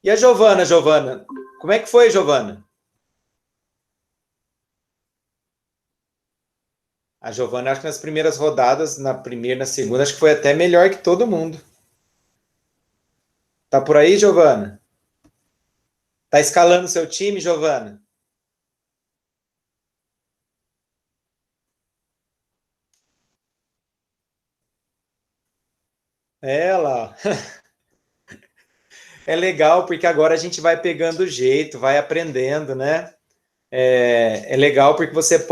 E a Giovana, Giovana? Como é que foi, Giovana? A Giovana, acho que nas primeiras rodadas, na primeira, na segunda, acho que foi até melhor que todo mundo. Tá por aí, Giovana? Tá escalando seu time, Giovana? Ela. É legal porque agora a gente vai pegando o jeito, vai aprendendo, né? É legal porque vocês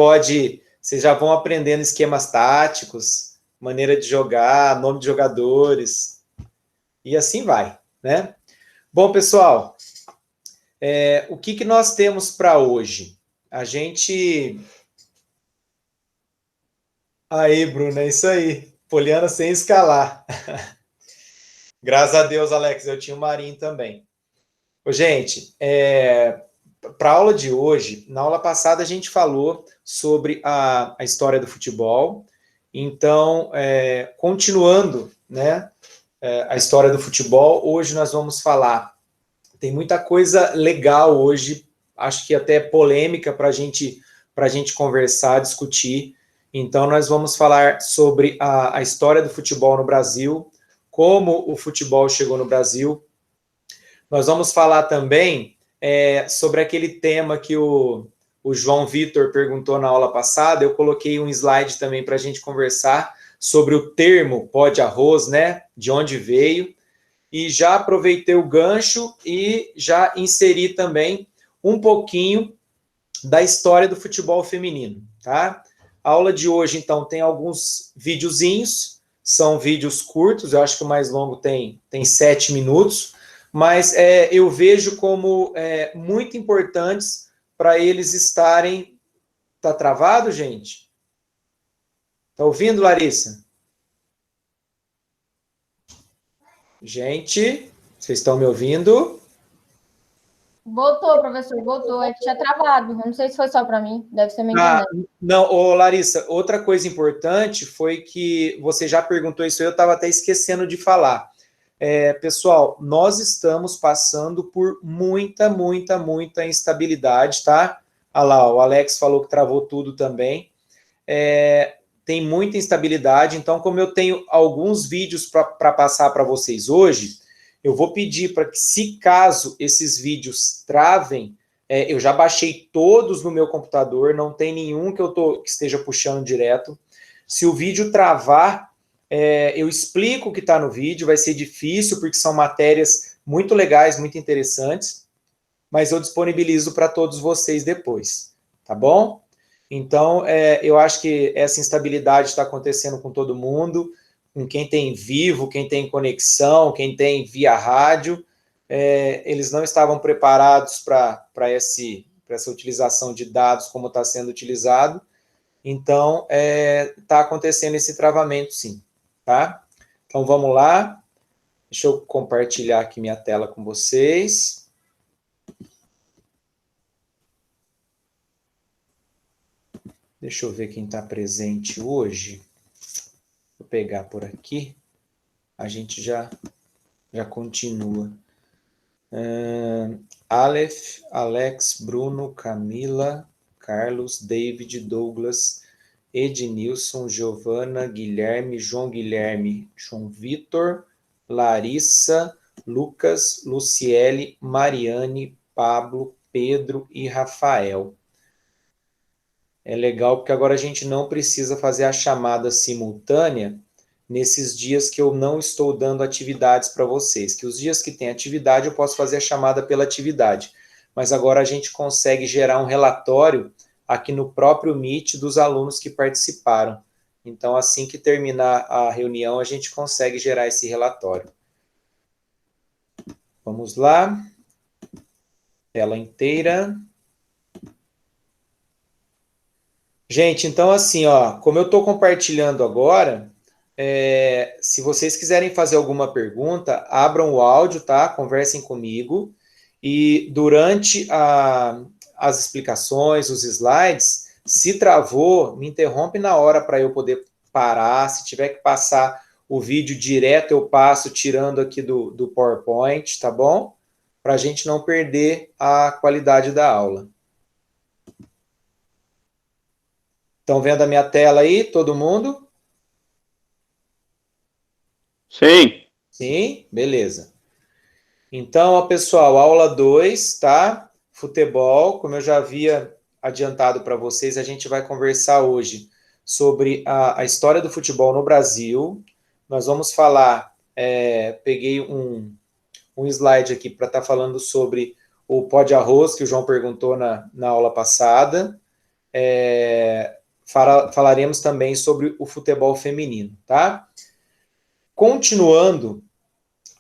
já vão aprendendo esquemas táticos, maneira de jogar, nome de jogadores, e assim vai, né? Bom, pessoal, o que que nós temos para hoje? A gente. Aí, Bruno, é isso aí. Poliana sem escalar. Graças a Deus, Alex, eu tinha o Marinho também. Ô, gente, para a aula de hoje, na aula passada a gente falou sobre a história do futebol. Então, continuando, né, a história do futebol, hoje nós vamos falar. Tem muita coisa legal hoje, acho que até polêmica para a gente conversar, discutir. Então, nós vamos falar sobre a história do futebol no Brasil, como o futebol chegou no Brasil. Nós vamos falar também sobre aquele tema que o João Vitor perguntou na aula passada. Eu coloquei um slide também para a gente conversar sobre o termo pó de arroz, né? De onde veio. E já aproveitei o gancho e já inseri também um pouquinho da história do futebol feminino, tá? A aula de hoje, então, tem alguns videozinhos, são vídeos curtos, eu acho que o mais longo tem 7 minutos, mas eu vejo como muito importantes para eles estarem... Tá travado, gente? Tá ouvindo, Larissa? Gente, vocês estão me ouvindo? Voltou, professor, voltou. É que tinha travado. Eu não sei se foi só para mim, deve ser minha Ah, internet. não, ô Larissa, outra coisa importante foi que você já perguntou isso, eu estava até esquecendo de falar. Pessoal, nós estamos passando por muita instabilidade, tá? Olha lá, o Alex falou que travou tudo também. Tem muita instabilidade, então, como eu tenho alguns vídeos para passar para vocês hoje, eu vou pedir para que, se caso esses vídeos travem, eu já baixei todos no meu computador, não tem nenhum que que esteja puxando direto. Se o vídeo travar, eu explico o que está no vídeo, vai ser difícil, porque são matérias muito legais, muito interessantes, mas eu disponibilizo para todos vocês depois, tá bom? Então, eu acho que essa instabilidade está acontecendo com todo mundo, com quem tem vivo, quem tem conexão, quem tem via rádio. Eles não estavam preparados para essa utilização de dados como está sendo utilizado. Então, está acontecendo esse travamento, sim. Tá? Então, vamos lá. Deixa eu compartilhar aqui minha tela com vocês. Deixa eu ver quem está presente hoje. Vou pegar por aqui. A gente já continua. Aleph, Alex, Bruno, Camila, Carlos, David, Douglas, Ednilson, Giovana, Guilherme, João Guilherme, João Vitor, Larissa, Lucas, Luciele, Mariane, Pablo, Pedro e Rafael. É legal porque agora a gente não precisa fazer a chamada simultânea nesses dias que eu não estou dando atividades para vocês, que os dias que tem atividade eu posso fazer a chamada pela atividade, mas agora a gente consegue gerar um relatório aqui no próprio Meet dos alunos que participaram. Então, assim que terminar a reunião, a gente consegue gerar esse relatório. Vamos lá. Tela inteira. Gente, então assim, ó, como eu estou compartilhando agora, se vocês quiserem fazer alguma pergunta, abram o áudio, tá? Conversem comigo. E durante as explicações, os slides, se travou, me interrompe na hora para eu poder parar. Se tiver que passar o vídeo direto, eu passo tirando aqui do PowerPoint, tá bom? para a gente não perder a qualidade da aula. Estão vendo a minha tela aí, todo mundo? Sim. Sim, beleza. Então, ó, pessoal, aula 2, tá? Futebol, como eu já havia adiantado para vocês, a gente vai conversar hoje sobre a história do futebol no Brasil. Nós vamos falar, peguei um slide aqui para estar falando sobre o pó de arroz, que o João perguntou na aula passada. Falaremos também sobre o futebol feminino, tá? Continuando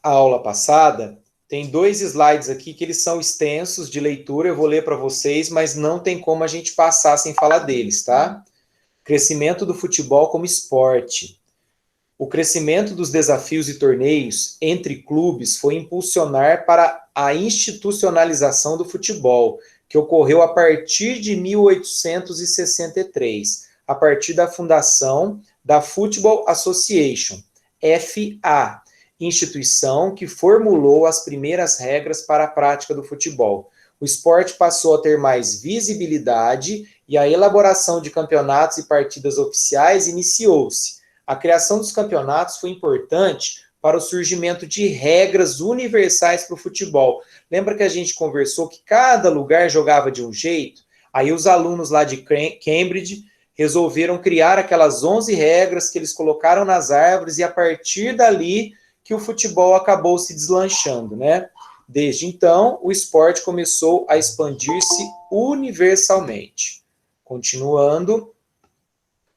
a aula passada, tem 2 slides aqui que eles são extensos de leitura, eu vou ler para vocês, mas não tem como a gente passar sem falar deles, tá? Crescimento do futebol como esporte. O crescimento dos desafios e torneios entre clubes foi impulsionar para a institucionalização do futebol, que ocorreu a partir de 1863, a partir da fundação da Football Association, FA, instituição que formulou as primeiras regras para a prática do futebol. O esporte passou a ter mais visibilidade e a elaboração de campeonatos e partidas oficiais iniciou-se. A criação dos campeonatos foi importante para o surgimento de regras universais para o futebol. Lembra que a gente conversou que cada lugar jogava de um jeito? Aí os alunos lá de Cambridge resolveram criar aquelas 11 regras que eles colocaram nas árvores e a partir dali que o futebol acabou se deslanchando, né? Desde então, o esporte começou a expandir-se universalmente. Continuando,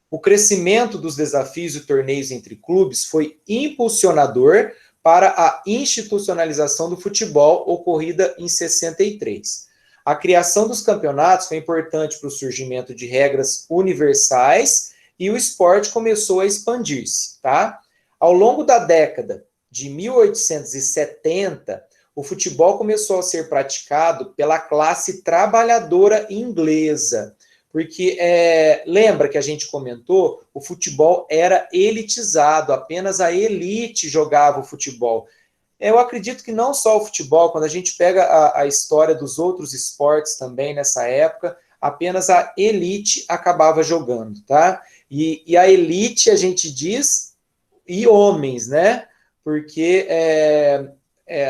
o crescimento dos desafios e torneios entre clubes foi impulsionador para a institucionalização do futebol ocorrida em 63. A criação dos campeonatos foi importante para o surgimento de regras universais e o esporte começou a expandir-se, tá? Ao longo da década de 1870, o futebol começou a ser praticado pela classe trabalhadora inglesa, porque lembra que a gente comentou, o futebol era elitizado, apenas a elite jogava o futebol. Eu acredito que não só o futebol, quando a gente pega a história dos outros esportes também nessa época, apenas a elite acabava jogando, tá? E a elite, a gente diz, e homens, né? Porque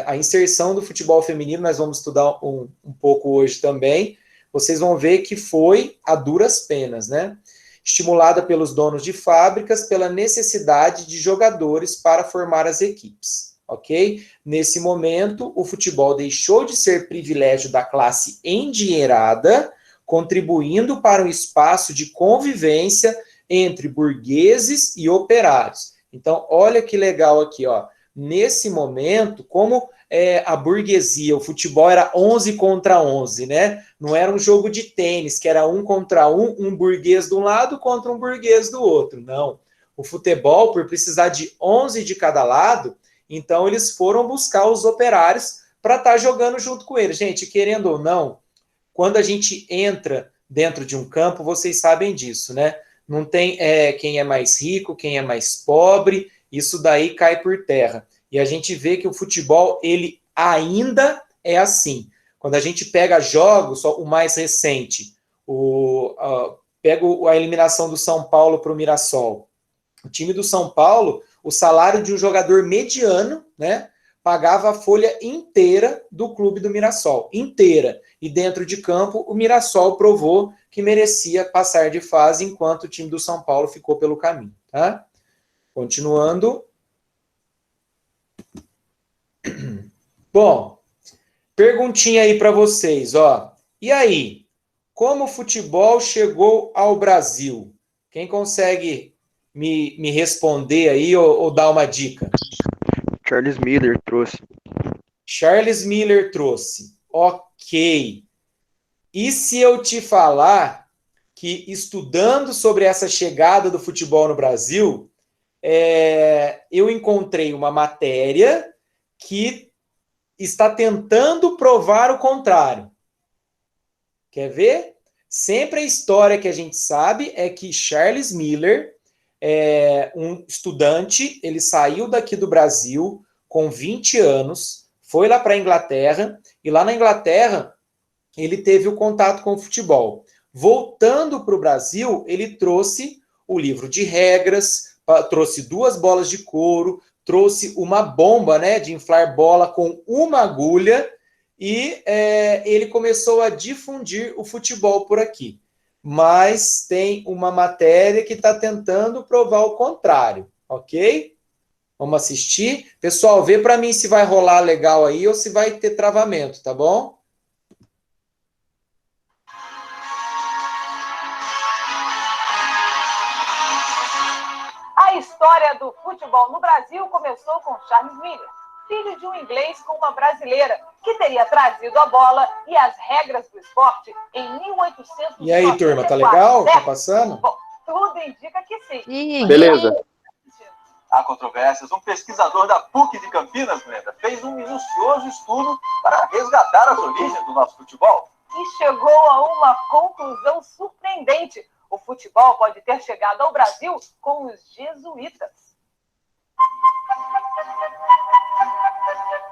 a inserção do futebol feminino, nós vamos estudar um pouco hoje também, vocês vão ver que foi a duras penas, né? Estimulada pelos donos de fábricas, pela necessidade de jogadores para formar as equipes, ok? Nesse momento, o futebol deixou de ser privilégio da classe endinheirada, contribuindo para um espaço de convivência entre burgueses e operários. Então, olha que legal aqui, ó. Nesse momento, como a burguesia, o futebol era 11 contra 11, né? Não era um jogo de tênis, que era 1 contra 1, um burguês de um lado contra um burguês do outro. Não. O futebol, por precisar de 11 de cada lado, então eles foram buscar os operários para estar jogando junto com eles. Gente, querendo ou não, quando a gente entra dentro de um campo, vocês sabem disso, né? Não tem quem é mais rico, quem é mais pobre, isso daí cai por terra. E a gente vê que o futebol, ele ainda é assim. Quando a gente pega jogos, o mais recente, pega a eliminação do São Paulo para o Mirassol. O time do São Paulo, o salário de um jogador mediano, né, pagava a folha inteira do clube do Mirassol, inteira. E dentro de campo, o Mirassol provou que merecia passar de fase, enquanto o time do São Paulo ficou pelo caminho, tá? Continuando. Bom, perguntinha aí para vocês, ó. E aí, como o futebol chegou ao Brasil? Quem consegue me responder aí ou dar uma dica? Charles Miller trouxe. Charles Miller trouxe. Ok. E se eu te falar que, estudando sobre essa chegada do futebol no Brasil, eu encontrei uma matéria que está tentando provar o contrário. Quer ver? Sempre a história que a gente sabe é que Charles Miller, um estudante, ele saiu daqui do Brasil com 20 anos, foi lá para a Inglaterra, e lá na Inglaterra ele teve o contato com o futebol. Voltando para o Brasil, ele trouxe o livro de regras, trouxe 2 bolas de couro, trouxe uma bomba, né, de inflar bola com uma agulha, e ele começou a difundir o futebol por aqui. Mas tem uma matéria que está tentando provar o contrário, ok? Vamos assistir. Pessoal, vê para mim se vai rolar legal aí ou se vai ter travamento, tá bom? A história do futebol no Brasil começou com Charles Miller, filho de um inglês com uma brasileira, que teria trazido a bola e as regras do esporte em 1894. E aí, turma, tá legal? Tá passando? Bom, tudo indica que sim. Sim. Beleza. Há controvérsias. Um pesquisador da PUC de Campinas, Brenda, fez um minucioso estudo para resgatar as origens do nosso futebol. E chegou a uma conclusão surpreendente. O futebol pode ter chegado ao Brasil com os jesuítas.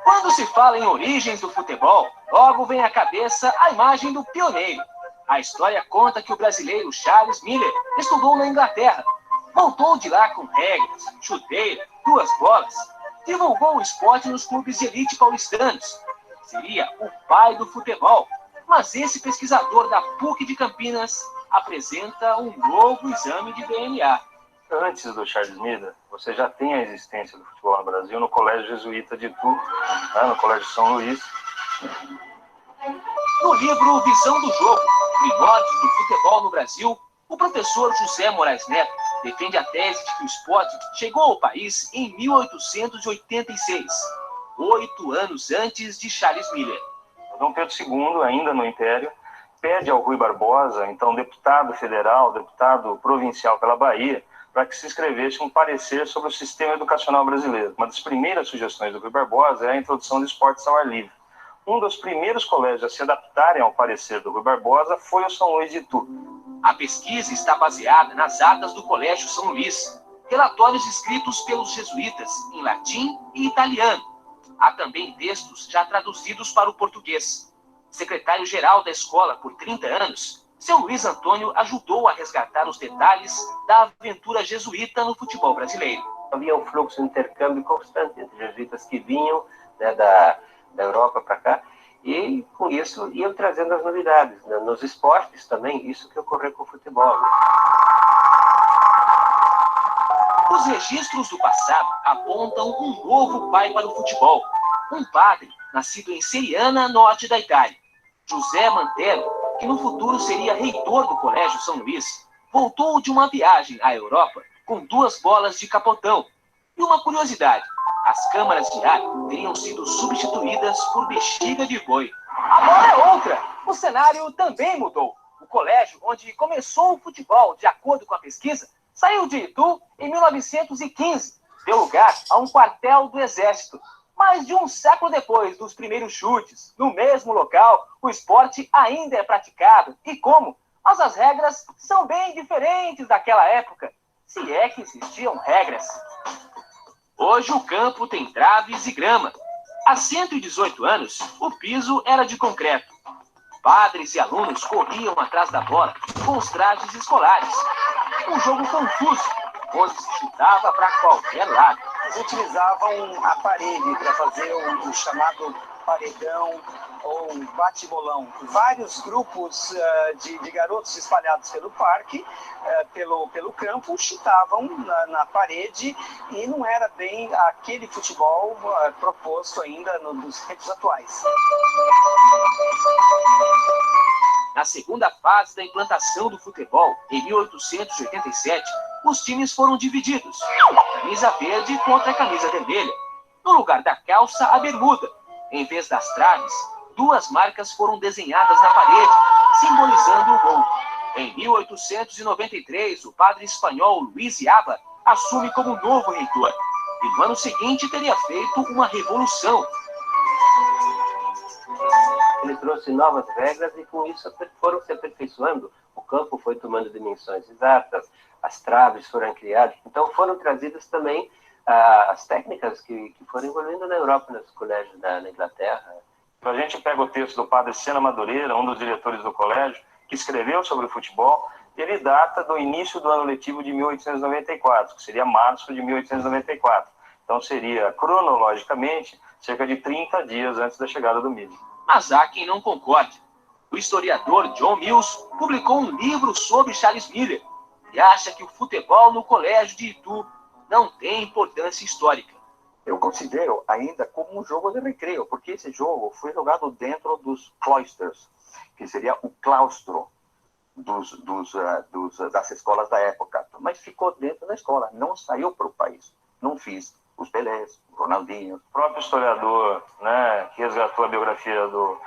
Quando se fala em origens do futebol, logo vem à cabeça a imagem do pioneiro. A história conta que o brasileiro Charles Miller estudou na Inglaterra. Voltou de lá com regras, chuteira, 2 bolas. Divulgou o esporte nos clubes de elite paulistanos. Seria o pai do futebol. Mas esse pesquisador da PUC de Campinas apresenta um novo exame de DNA. Antes do Charles Miller, você já tem a existência do futebol no Brasil no Colégio Jesuíta de Itu, no Colégio São Luís. No livro Visão do Jogo, Primórdios do Futebol no Brasil, o professor José Moraes Neto defende a tese de que o esporte chegou ao país em 1886, 8 anos antes de Charles Miller. Dom Pedro II, ainda no Império, pede ao Rui Barbosa, então deputado federal, deputado provincial pela Bahia, para que se escrevesse um parecer sobre o sistema educacional brasileiro. Uma das primeiras sugestões do Rui Barbosa é a introdução de esportes ao ar livre. Um dos primeiros colégios a se adaptarem ao parecer do Rui Barbosa foi o São Luís de Itu. A pesquisa está baseada nas atas do Colégio São Luís, relatórios escritos pelos jesuítas em latim e italiano. Há também textos já traduzidos para o português. Secretário-geral da escola por 30 anos, seu Luiz Antônio ajudou a resgatar os detalhes da aventura jesuíta no futebol brasileiro. Havia um fluxo de intercâmbio constante entre jesuítas que vinham, né, da Europa para cá, e com isso iam trazendo as novidades. Né? Nos esportes também, isso que ocorreu com o futebol. Né? Os registros do passado apontam um novo pai para o futebol. Um padre, nascido em Seriana, norte da Itália. José Mantero, que no futuro seria reitor do Colégio São Luís, voltou de uma viagem à Europa com 2 bolas de capotão. E uma curiosidade, as câmaras de ar teriam sido substituídas por bexiga de boi. Agora é outra. O cenário também mudou. O colégio onde começou o futebol, de acordo com a pesquisa, saiu de Itu em 1915. Deu lugar a um quartel do Exército. Mais de um século depois dos primeiros chutes, no mesmo local, o esporte ainda é praticado. E como? Mas as regras são bem diferentes daquela época, se é que existiam regras. Hoje o campo tem traves e grama. Há 118 anos, o piso era de concreto. Padres e alunos corriam atrás da bola com os trajes escolares. Um jogo confuso, onde se chutava para qualquer lado. Eles utilizavam a parede para fazer o chamado paredão ou bate-bolão. Vários grupos de garotos espalhados pelo parque, pelo campo, chutavam na parede e não era bem aquele futebol proposto ainda nos tempos atuais. Na segunda fase da implantação do futebol, em 1887, os times foram divididos. Camisa verde contra a camisa vermelha. No lugar da calça, a bermuda. Em vez das traves, 2 marcas foram desenhadas na parede, simbolizando o gol. Em 1893, o padre espanhol Luiz Iaba assume como novo reitor. E no ano seguinte teria feito uma revolução. Ele trouxe novas regras e com isso foram se aperfeiçoando. O campo foi tomando dimensões exatas, as traves foram criadas. Então foram trazidas também as técnicas que foram evoluindo na Europa, nos colégios na Inglaterra. A gente pega o texto do padre Sena Madureira, um dos diretores do colégio, que escreveu sobre o futebol, ele data do início do ano letivo de 1894, que seria março de 1894. Então seria, cronologicamente, cerca de 30 dias antes da chegada do milho. Mas há quem não concorde. O historiador John Mills publicou um livro sobre Charles Miller e acha que o futebol no colégio de Itu não tem importância histórica. Eu considero ainda como um jogo de recreio, porque esse jogo foi jogado dentro dos cloisters, que seria o claustro das escolas da época, mas ficou dentro da escola, não saiu para o país. Não fiz os Pelés, o Ronaldinho. O próprio historiador, né, que resgatou a biografia do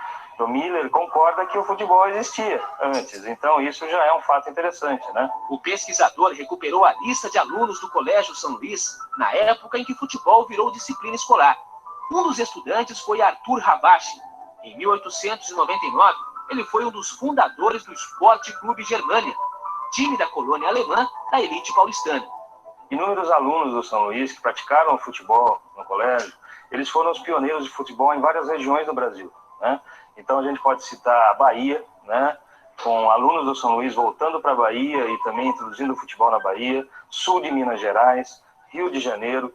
Miller, concorda que o futebol existia antes. Então, isso já é um fato interessante, né? O pesquisador recuperou a lista de alunos do Colégio São Luís na época em que o futebol virou disciplina escolar. Um dos estudantes foi Arthur Rabashi. Em 1899, ele foi um dos fundadores do Esporte Clube Germânia, time da colônia alemã da elite paulistana. Inúmeros alunos do São Luís que praticaram o futebol no colégio, eles foram os pioneiros de futebol em várias regiões do Brasil, né? Então a gente pode citar a Bahia, né, com alunos do São Luís voltando para a Bahia e também introduzindo o futebol na Bahia, sul de Minas Gerais, Rio de Janeiro.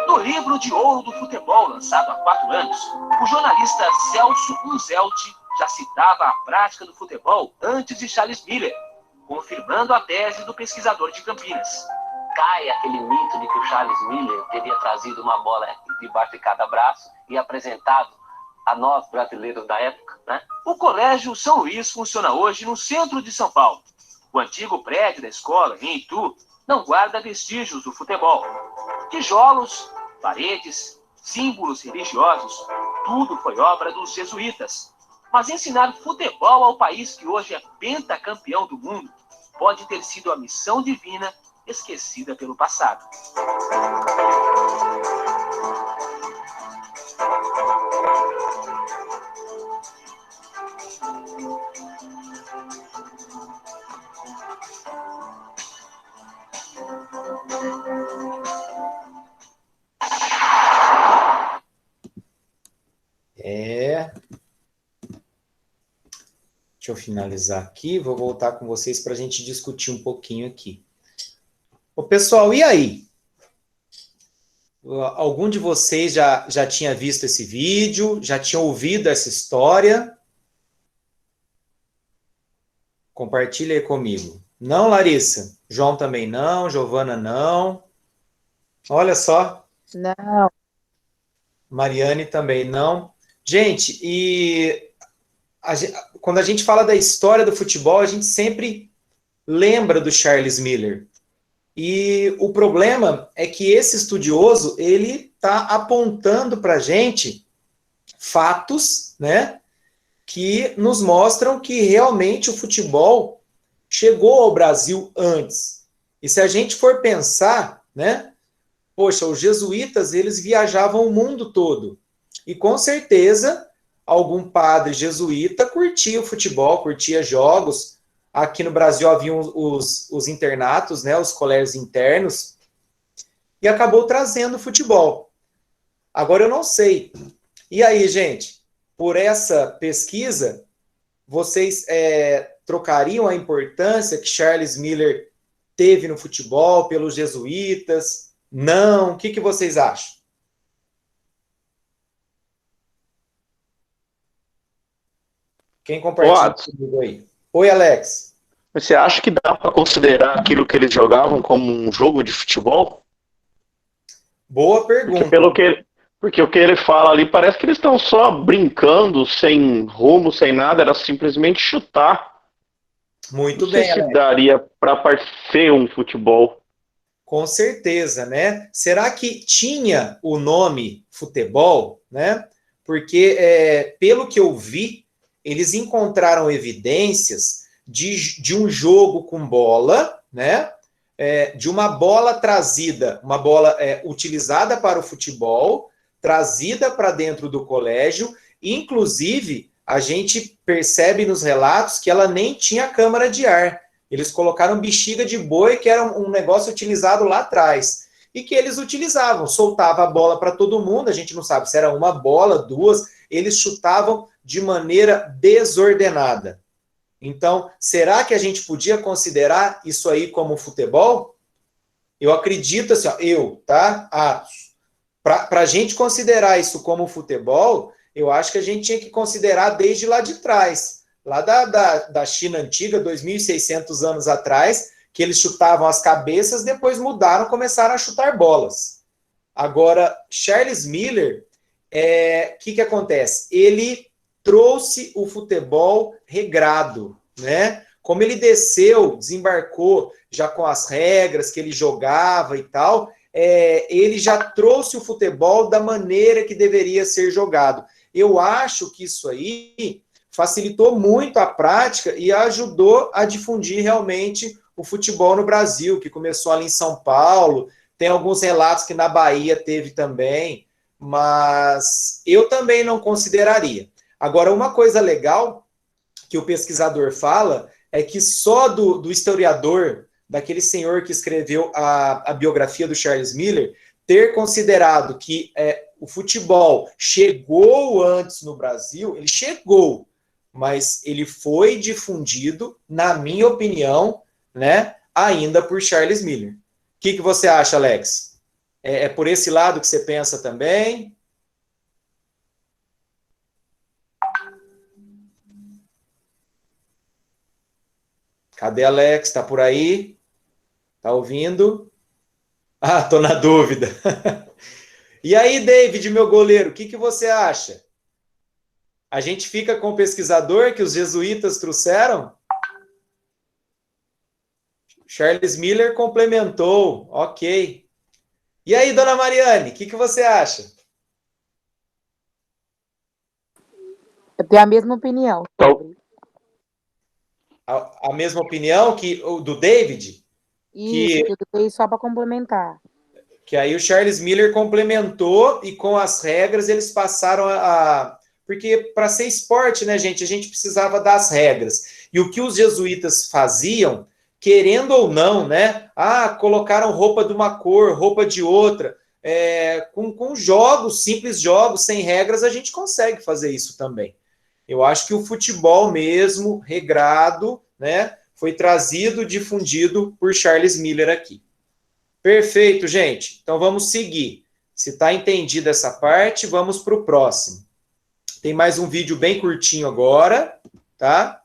No livro de ouro do futebol, lançado há 4 anos, o jornalista Celso Unzelt já citava a prática do futebol antes de Charles Miller, confirmando a tese do pesquisador de Campinas. Cai aquele mito de que o Charles Miller teria trazido uma bola debaixo de cada braço e apresentado a nós, brasileiros da época, né? O Colégio São Luís funciona hoje no centro de São Paulo. O antigo prédio da escola, em Itu, não guarda vestígios do futebol. Tijolos, paredes, símbolos religiosos, tudo foi obra dos jesuítas. Mas ensinar futebol ao país que hoje é pentacampeão do mundo pode ter sido a missão divina esquecida pelo passado. Deixa eu finalizar aqui, vou voltar com vocês para a gente discutir um pouquinho aqui. Ô, pessoal, e aí? Algum de vocês já tinha visto esse vídeo? Já tinha ouvido essa história? Compartilha aí comigo. Não, Larissa? João também não, Giovana não. Olha só. Não. Mariane também não. Gente, quando a gente fala da história do futebol, a gente sempre lembra do Charles Miller. E o problema é que esse estudioso, ele está apontando para a gente fatos, né, que nos mostram que realmente o futebol chegou ao Brasil antes. E se a gente for pensar, né, poxa, os jesuítas, eles viajavam o mundo todo. E com certeza, algum padre jesuíta curtia o futebol, curtia jogos. Aqui no Brasil haviam os internatos, né, os colégios internos, e acabou trazendo o futebol. Agora eu não sei. E aí, gente, por essa pesquisa, vocês trocariam a importância que Charles Miller teve no futebol pelos jesuítas? Não? O que vocês acham? Quem compartilha comigo aí? Oi, Alex. Você acha que dá para considerar aquilo que eles jogavam como um jogo de futebol? Boa pergunta. Porque o que ele fala ali parece que eles estão só brincando, sem rumo, sem nada, era simplesmente chutar. Muito bem. bem, Não sei se Alex. daria para ser um futebol. Com certeza, né? Será que tinha o nome futebol, né? Porque, pelo que eu vi, eles encontraram evidências de um jogo com bola, né? De uma bola trazida, uma bola utilizada para o futebol, trazida para dentro do colégio. Inclusive, a gente percebe nos relatos que ela nem tinha câmara de ar. Eles colocaram bexiga de boi, que era um negócio utilizado lá atrás, e que eles utilizavam, soltava a bola para todo mundo, a gente não sabe se era uma bola, duas, eles chutavam de maneira desordenada. Então, será que a gente podia considerar isso aí como futebol? Eu acredito assim, ó, tá? Atos. Para a gente considerar isso como futebol, eu acho que a gente tinha que considerar desde lá de trás, lá da China antiga, 2.600 anos atrás, que eles chutavam as cabeças, depois mudaram, começaram a chutar bolas. Agora, Charles Miller, que acontece? Ele trouxe o futebol regrado, né? Como ele desceu, desembarcou já com as regras que ele jogava e tal, ele já trouxe o futebol da maneira que deveria ser jogado. Eu acho que isso aí facilitou muito a prática e ajudou a difundir realmente o futebol no Brasil, que começou ali em São Paulo, tem alguns relatos que na Bahia teve também, mas eu também não consideraria. Agora, uma coisa legal que o pesquisador fala é que só do historiador, daquele senhor que escreveu a biografia do Charles Miller, ter considerado que o futebol chegou antes no Brasil, ele chegou, mas ele foi difundido, na minha opinião, né, ainda por Charles Miller. O que você acha, Alex? É por esse lado que você pensa também? Cadê Alex? Está por aí? Está ouvindo? Ah, tô na dúvida. E aí, David, meu goleiro, o que você acha? A gente fica com o pesquisador que os jesuítas trouxeram? Charles Miller complementou, ok. E aí, dona Mariane, o que você acha? Eu tenho a mesma opinião. A mesma opinião que o do David? Isso, tudo bem, só para complementar. Que aí o Charles Miller complementou e com as regras eles passaram porque para ser esporte, né, gente, a gente precisava das regras. E o que os jesuítas faziam, querendo ou não, né, colocaram roupa de uma cor, roupa de outra, com jogos, simples jogos, sem regras, a gente consegue fazer isso também. Eu acho que o futebol mesmo, regrado, né, foi trazido, difundido por Charles Miller aqui. Perfeito, gente. Então vamos seguir. Se está entendida essa parte, vamos para o próximo. Tem mais um vídeo bem curtinho agora, tá?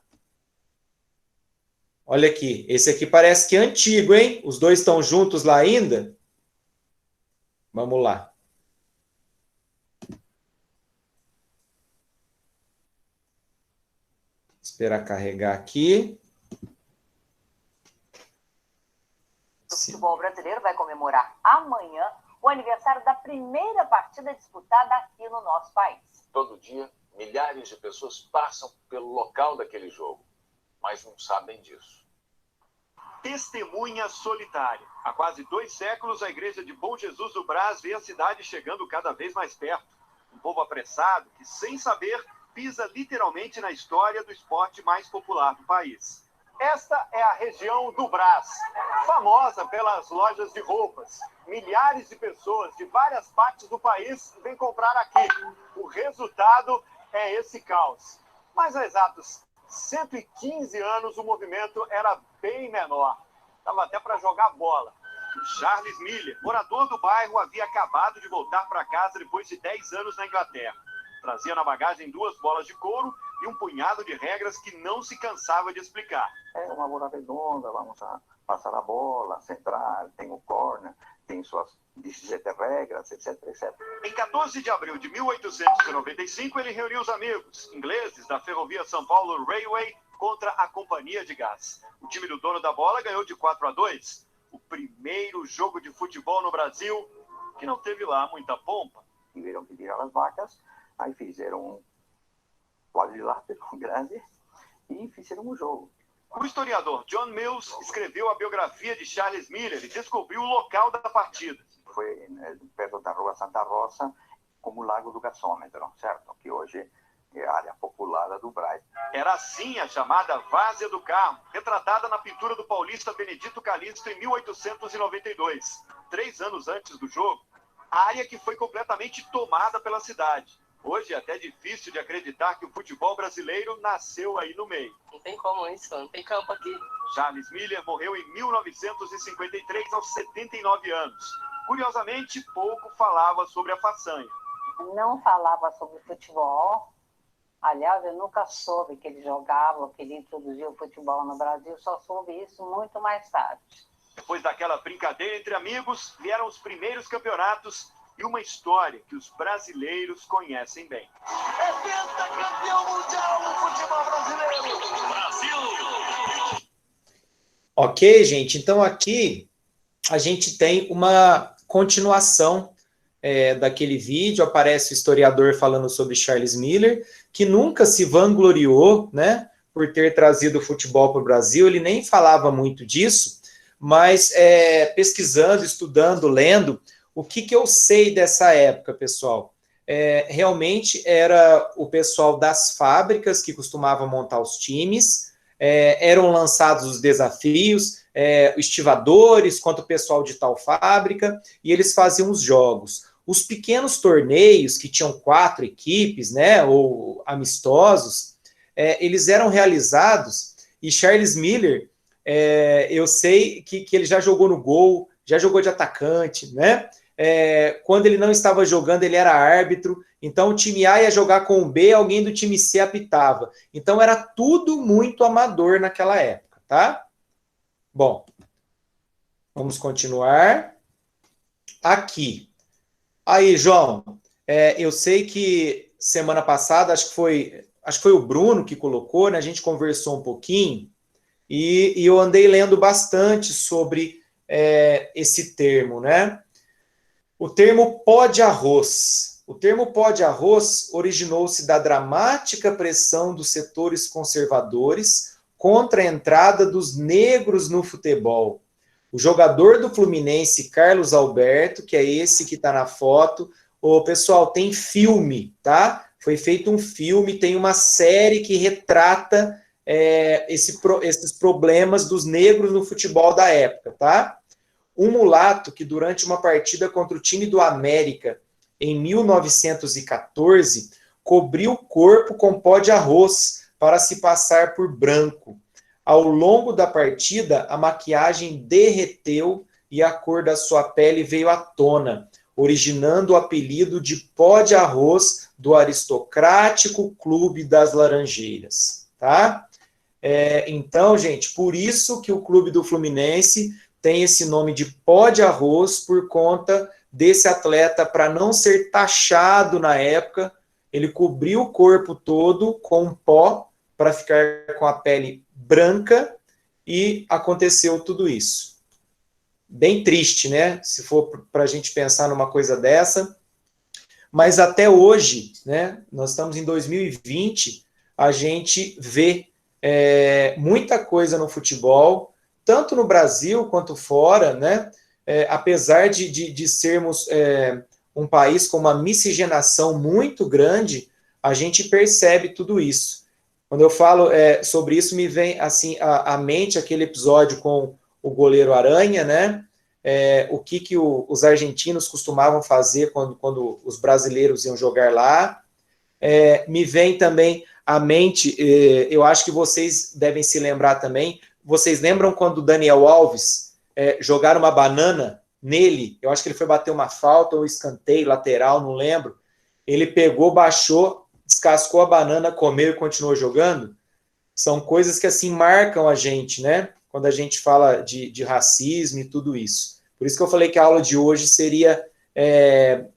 Olha aqui. Esse aqui parece que é antigo, hein? Os dois estão juntos lá ainda? Vamos lá. Esperar carregar aqui. O futebol brasileiro vai comemorar amanhã o aniversário da primeira partida disputada aqui no nosso país. Todo dia, milhares de pessoas passam pelo local daquele jogo, mas não sabem disso. Testemunha solitária. Há quase 2 séculos, a igreja de Bom Jesus do Brás vê a cidade chegando cada vez mais perto. Um povo apressado que, sem saber, pisa literalmente na história do esporte mais popular do país. Esta é a região do Brás, famosa pelas lojas de roupas. Milhares de pessoas de várias partes do país vêm comprar aqui. O resultado é esse caos. Mas há exatos 115 anos o movimento era bem menor. Dava até para jogar bola. Charles Miller, morador do bairro, havia acabado de voltar para casa depois de 10 anos na Inglaterra. Trazia na bagagem 2 bolas de couro e um punhado de regras que não se cansava de explicar. É uma bola redonda, vamos a passar a bola, central, tem o corner, tem suas 17 regras, etc, etc. Em 14 de abril de 1895, ele reuniu os amigos ingleses da Ferrovia São Paulo Railway contra a Companhia de Gás. O time do dono da bola ganhou de 4-2. O primeiro jogo de futebol no Brasil, que não teve lá muita pompa. Tiveram que tirar as vacas, aí fizeram um quadrilátero grande e fizeram um jogo. O historiador John Mills escreveu a biografia de Charles Miller e descobriu o local da partida. Foi perto da Rua Santa Rosa, como Lago do Gasômetro, certo? Que hoje é a área popular do Braz. Era assim a chamada Várzea do Carmo, retratada na pintura do paulista Benedito Calixto em 1892. 3 anos antes do jogo, área que foi completamente tomada pela cidade. Hoje é até difícil de acreditar que o futebol brasileiro nasceu aí no meio. Não tem como isso, não tem campo aqui. Charles Miller morreu em 1953, aos 79 anos. Curiosamente, pouco falava sobre a façanha. Não falava sobre futebol. Aliás, eu nunca soube que ele jogava, que ele introduziu o futebol no Brasil. Só soube isso muito mais tarde. Depois daquela brincadeira entre amigos, vieram os primeiros campeonatos e uma história que os brasileiros conhecem bem. É pentacampeão mundial no futebol brasileiro! Brasil! Ok, gente, então aqui a gente tem uma continuação daquele vídeo, aparece o historiador falando sobre Charles Miller, que nunca se vangloriou, né, por ter trazido o futebol para o Brasil, ele nem falava muito disso, mas pesquisando, estudando, lendo, o que eu sei dessa época, pessoal? Realmente era o pessoal das fábricas que costumava montar os times, eram lançados os desafios, estivadores contra o pessoal de tal fábrica, e eles faziam os jogos. Os pequenos torneios, que tinham 4 equipes, né, ou amistosos, eles eram realizados, e Charles Miller, eu sei que ele já jogou no gol, já jogou de atacante, né? Quando ele não estava jogando, ele era árbitro, então o time A ia jogar com o B, alguém do time C apitava. Então era tudo muito amador naquela época, tá? Bom, vamos continuar. Aqui. Aí, João, eu sei que semana passada, acho que foi o Bruno que colocou, né? A gente conversou um pouquinho, e eu andei lendo bastante sobre esse termo, né? O termo pó de arroz. O termo pó de arroz originou-se da dramática pressão dos setores conservadores contra a entrada dos negros no futebol. O jogador do Fluminense, Carlos Alberto, que é esse que está na foto, pessoal, tem filme, tá? Foi feito um filme, tem uma série que retrata esses problemas dos negros no futebol da época, tá? Um mulato que durante uma partida contra o time do América, em 1914, cobriu o corpo com pó de arroz para se passar por branco. Ao longo da partida, a maquiagem derreteu e a cor da sua pele veio à tona, originando o apelido de pó de arroz do aristocrático Clube das Laranjeiras, tá? Então, gente, por isso que o Clube do Fluminense tem esse nome de pó de arroz, por conta desse atleta, para não ser taxado na época, ele cobriu o corpo todo com pó, para ficar com a pele branca, e aconteceu tudo isso. Bem triste, né? Se for para a gente pensar numa coisa dessa. Mas até hoje, né? Nós estamos em 2020, a gente vê muita coisa no futebol, tanto no Brasil quanto fora, né? Apesar de sermos um país com uma miscigenação muito grande, a gente percebe tudo isso. Quando eu falo sobre isso, me vem assim à mente aquele episódio com o goleiro Aranha, né? O que os argentinos costumavam fazer quando os brasileiros iam jogar lá. Me vem também à mente, eu acho que vocês devem se lembrar também. Vocês lembram quando o Daniel Alves jogaram uma banana nele? Eu acho que ele foi bater uma falta ou escanteio lateral, não lembro. Ele pegou, baixou, descascou a banana, comeu e continuou jogando. São coisas que assim marcam a gente, né? Quando a gente fala de racismo e tudo isso. Por isso que eu falei que a aula de hoje seria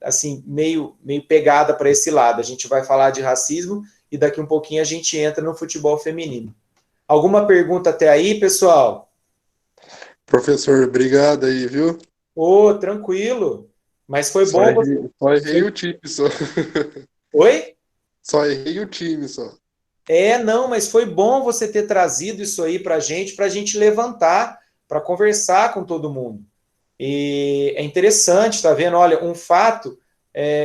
assim meio pegada para esse lado. A gente vai falar de racismo e daqui um pouquinho a gente entra no futebol feminino. Alguma pergunta até aí, pessoal? Professor, obrigado aí, viu? Tranquilo. Mas foi bom você... Só errei o time, só. Oi? Só errei o time, só. Não, mas foi bom você ter trazido isso aí para a gente levantar, para conversar com todo mundo. E é interessante, tá vendo? Olha, um fato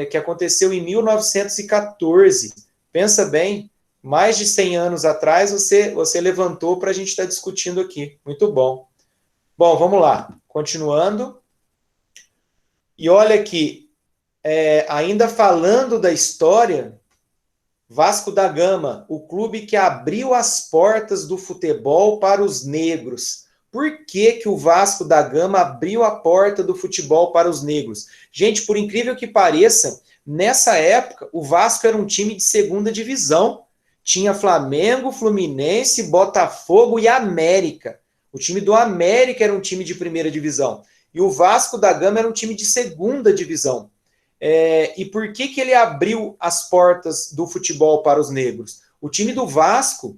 que aconteceu em 1914, Pensa bem, mais de 100 anos atrás você levantou para a gente estar discutindo aqui. Muito bom. Bom, vamos lá. Continuando. E olha aqui, ainda falando da história, Vasco da Gama, o clube que abriu as portas do futebol para os negros. Por que o Vasco da Gama abriu a porta do futebol para os negros? Gente, por incrível que pareça, nessa época, o Vasco era um time de segunda divisão. Tinha Flamengo, Fluminense, Botafogo e América. O time do América era um time de primeira divisão. E o Vasco da Gama era um time de segunda divisão. E por que ele abriu as portas do futebol para os negros? O time do Vasco,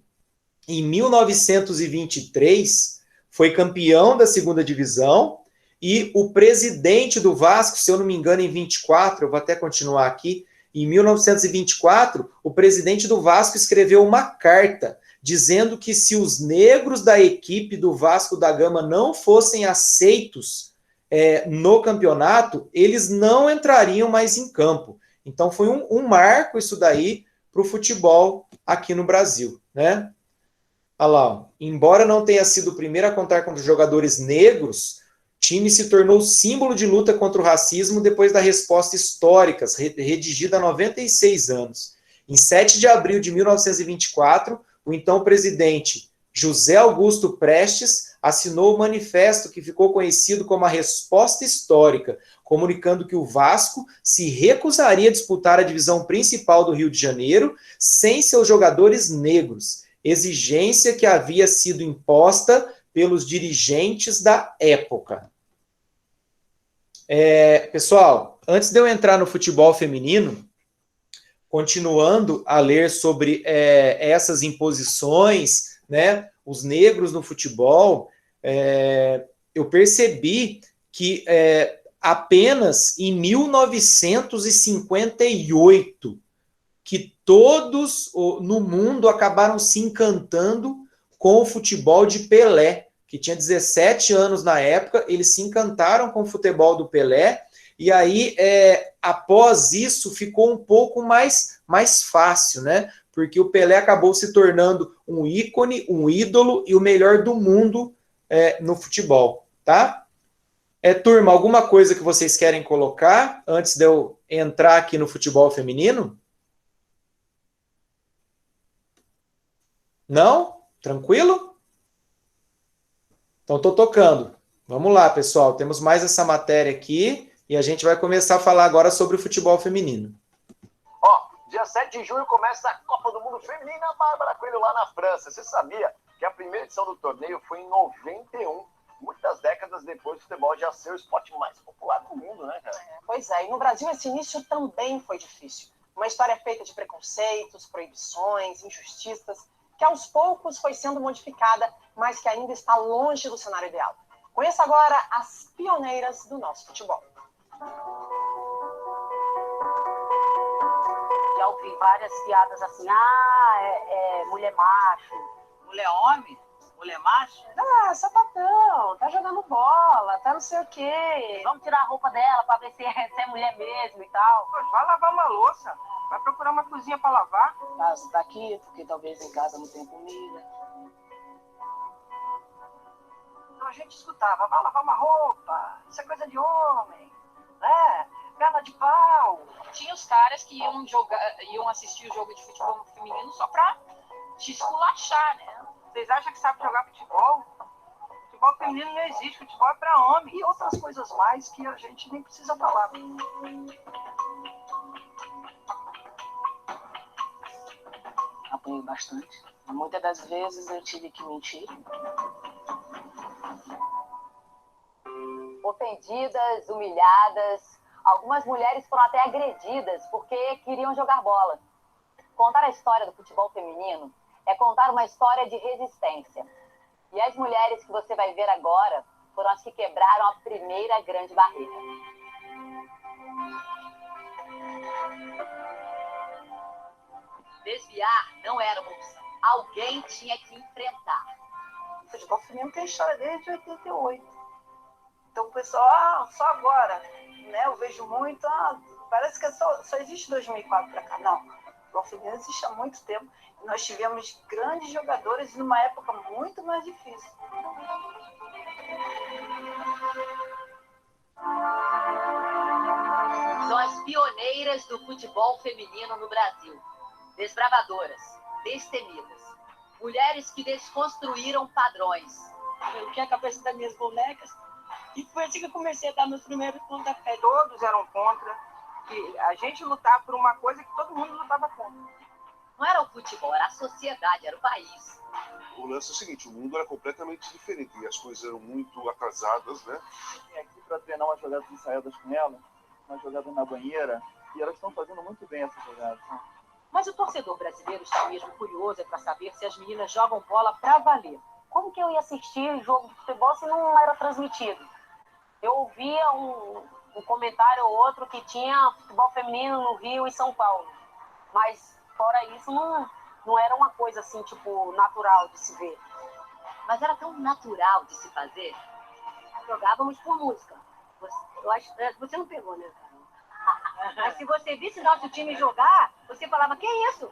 em 1923, foi campeão da segunda divisão, e o presidente do Vasco, se eu não me engano, em 24, eu vou até continuar aqui, em 1924, o presidente do Vasco escreveu uma carta dizendo que se os negros da equipe do Vasco da Gama não fossem aceitos no campeonato, eles não entrariam mais em campo. Então foi um marco isso daí para o futebol aqui no Brasil, né? Olha lá, embora não tenha sido o primeiro a contar contra jogadores negros, o time se tornou símbolo de luta contra o racismo depois da resposta histórica, redigida há 96 anos. Em 7 de abril de 1924, o então presidente José Augusto Prestes assinou o manifesto que ficou conhecido como a Resposta Histórica, comunicando que o Vasco se recusaria a disputar a divisão principal do Rio de Janeiro sem seus jogadores negros, exigência que havia sido imposta pelos dirigentes da época. Pessoal, antes de eu entrar no futebol feminino, continuando a ler sobre essas imposições, né, os negros no futebol, eu percebi que apenas em 1958 que todos no mundo acabaram se encantando com o futebol de Pelé, que tinha 17 anos na época, eles se encantaram com o futebol do Pelé, e aí, após isso, ficou um pouco mais fácil, né? Porque o Pelé acabou se tornando um ícone, um ídolo e o melhor do mundo no futebol, tá? Turma, alguma coisa que vocês querem colocar antes de eu entrar aqui no futebol feminino? Não? Tranquilo? Então, estou tocando. Vamos lá, pessoal. Temos mais essa matéria aqui e a gente vai começar a falar agora sobre o futebol feminino. Dia 7 de junho começa a Copa do Mundo Feminina, Bárbara Coelho, lá na França. Você sabia que a primeira edição do torneio foi em 91, muitas décadas depois do futebol já ser o esporte mais popular do mundo, né, cara? Pois é, e no Brasil esse início também foi difícil. Uma história feita de preconceitos, proibições, injustiças, que aos poucos foi sendo modificada, mas que ainda está longe do cenário ideal. Conheça agora as pioneiras do nosso futebol. Já ouvi várias piadas assim, mulher macho. Mulher homem? Mulher macho? Sapatão, tá jogando bola, tá não sei o quê. Vamos tirar a roupa dela pra ver se é mulher mesmo e tal. Vai lavar uma louça, vai procurar uma cozinha pra lavar. Mas daqui, porque talvez em casa não tenha comida. Então a gente escutava, vai lavar uma roupa, isso é coisa de homem, né? Perna de pau. Tinha os caras que iam assistir o jogo de futebol feminino só pra te esculachar, né? Vocês acham que sabe jogar futebol? Futebol feminino não existe, futebol é pra homem. E outras coisas mais que a gente nem precisa falar. Apanhei bastante. Muitas das vezes eu tive que mentir. Ofendidas, humilhadas, algumas mulheres foram até agredidas porque queriam jogar bola. Contar a história do futebol feminino é contar uma história de resistência. E as mulheres que você vai ver agora foram as que quebraram a primeira grande barreira. Desviar não era uma opção. Alguém tinha que enfrentar. O futebol feminino tem história desde 88. Então o pessoal, só agora, né? Eu vejo muito, parece que só existe 2004 pra cá. Não. futebol feminino existe há muito tempo. E nós tivemos grandes jogadoras numa época muito mais difícil. São as pioneiras do futebol feminino no Brasil. Desbravadoras, destemidas. Mulheres que desconstruíram padrões. Eu tinha a cabeça das minhas bonecas e foi assim que eu comecei a dar meus primeiros pontapés. Todos eram contra, que a gente lutava por uma coisa que todo mundo lutava contra. Não era o futebol, era a sociedade, era o país. O lance é o seguinte, o mundo era completamente diferente e as coisas eram muito atrasadas, né? Vim aqui para treinar umas jogadas ensaiadas com ela, umas jogadas na banheira, e elas estão fazendo muito bem essas jogadas. Né? Mas o torcedor brasileiro está mesmo curioso para saber se as meninas jogam bola para valer. Como que eu ia assistir jogo de futebol se não era transmitido? Eu ouvia um comentário ou outro que tinha futebol feminino no Rio e São Paulo. Mas, fora isso, não era uma coisa assim, tipo, natural de se ver. Mas era tão natural de se fazer. Jogávamos por música. Eu acho, você não pegou, né, cara? Mas se você visse nosso time jogar, você falava, que isso?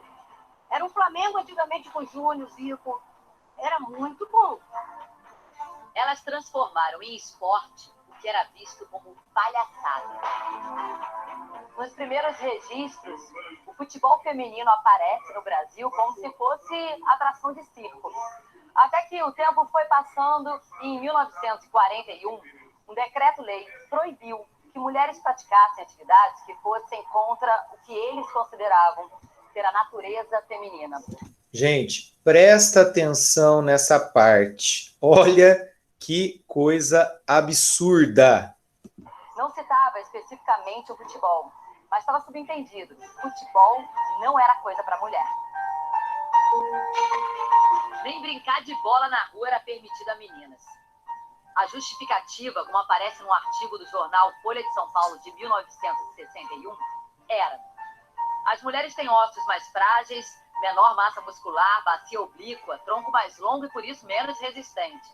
Era um Flamengo antigamente com Júnior, Zico. Era muito bom. Elas transformaram em esporte o que era visto como palhaçada. Nos primeiros registros, o futebol feminino aparece no Brasil como se fosse atração de circo. Até que o tempo foi passando e em 1941, um decreto-lei proibiu que mulheres praticassem atividades que fossem contra o que eles consideravam ser a natureza feminina. Gente, presta atenção nessa parte. Olha que coisa absurda. Não citava especificamente o futebol, mas estava subentendido. Futebol não era coisa para mulher. Nem brincar de bola na rua era permitido a meninas. A justificativa, como aparece num artigo do jornal Folha de São Paulo de 1961, era: as mulheres têm ossos mais frágeis, menor massa muscular, bacia oblíqua, tronco mais longo e por isso menos resistente.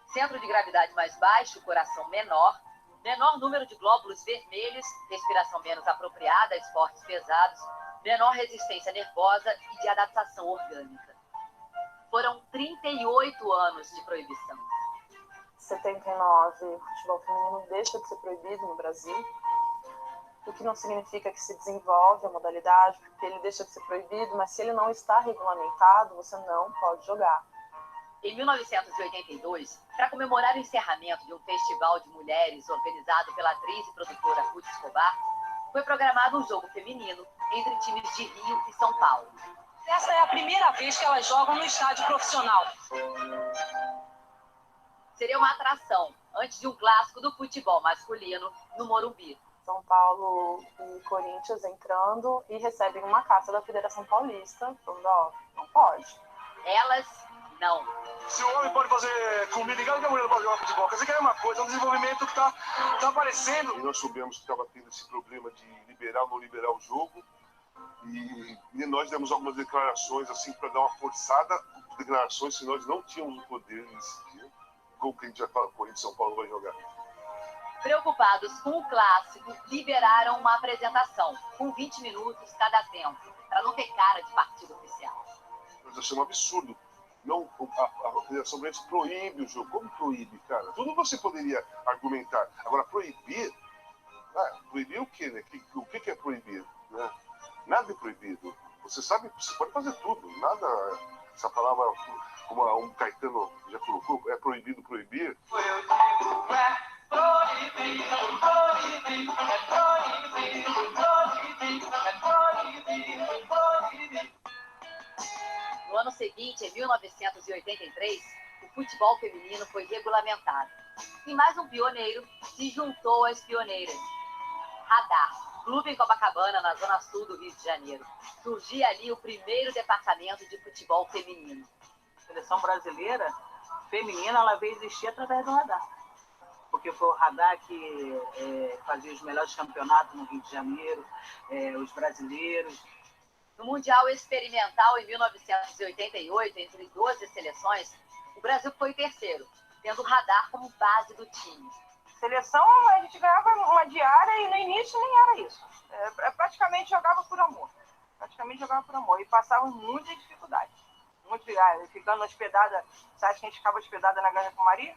Centro de gravidade mais baixo, coração menor, menor número de glóbulos vermelhos, respiração menos apropriada a esportes pesados, menor resistência nervosa e de adaptação orgânica. Foram 38 anos de proibição. 79, o futebol feminino deixa de ser proibido no Brasil, o que não significa que se desenvolve a modalidade, porque ele deixa de ser proibido, mas se ele não está regulamentado, você não pode jogar. Em 1982, para comemorar o encerramento de um festival de mulheres organizado pela atriz e produtora Ruth Escobar, foi programado um jogo feminino entre times de Rio e São Paulo. Essa é a primeira vez que elas jogam no estádio profissional. Seria uma atração, antes de um clássico do futebol masculino no Morumbi. São Paulo e Corinthians entrando e recebem uma carta da Federação Paulista, falando, ó, não pode. Elas, não. Se o homem pode fazer comida, igual que a mulher não pode jogar futebol, quer dizer que é uma coisa, é um desenvolvimento que tá aparecendo. E nós soubemos que estava tendo esse problema de liberar ou não liberar o jogo, e nós demos algumas declarações assim para dar uma forçada, declarações que nós não tínhamos o poder de decidir como que a gente vai falar, Corinthians e São Paulo vai jogar. Preocupados com o clássico, liberaram uma apresentação, com 20 minutos cada tempo, para não ter cara de partido oficial. Nós achamos um absurdo. Não, a Federação Brasileira proíbe o jogo. Como proíbe, cara? Tudo você poderia argumentar. Agora, proibir? Proibir o quê, né? O que é proibir? Né? Nada é proibido. Você sabe, você pode fazer tudo. Nada, essa palavra, como um Caetano já colocou, é proibido proibir. No ano seguinte, em 1983, o futebol feminino foi regulamentado. E mais um pioneiro se juntou às pioneiras. Radar, clube em Copacabana, na zona sul do Rio de Janeiro. Surgia ali o primeiro departamento de futebol feminino. A seleção brasileira feminina, ela veio existir através do Radar. Porque foi o Radar que fazia os melhores campeonatos no Rio de Janeiro, os brasileiros. No Mundial Experimental, em 1988, entre 12 seleções, o Brasil foi terceiro, tendo o Radar como base do time. Seleção, a gente ganhava uma diária e no início nem era isso. Praticamente jogava por amor. praticamente jogava por amor. E passavam muitas dificuldades. Ficando hospedada, você acha que a gente ficava hospedada na Granja Maria?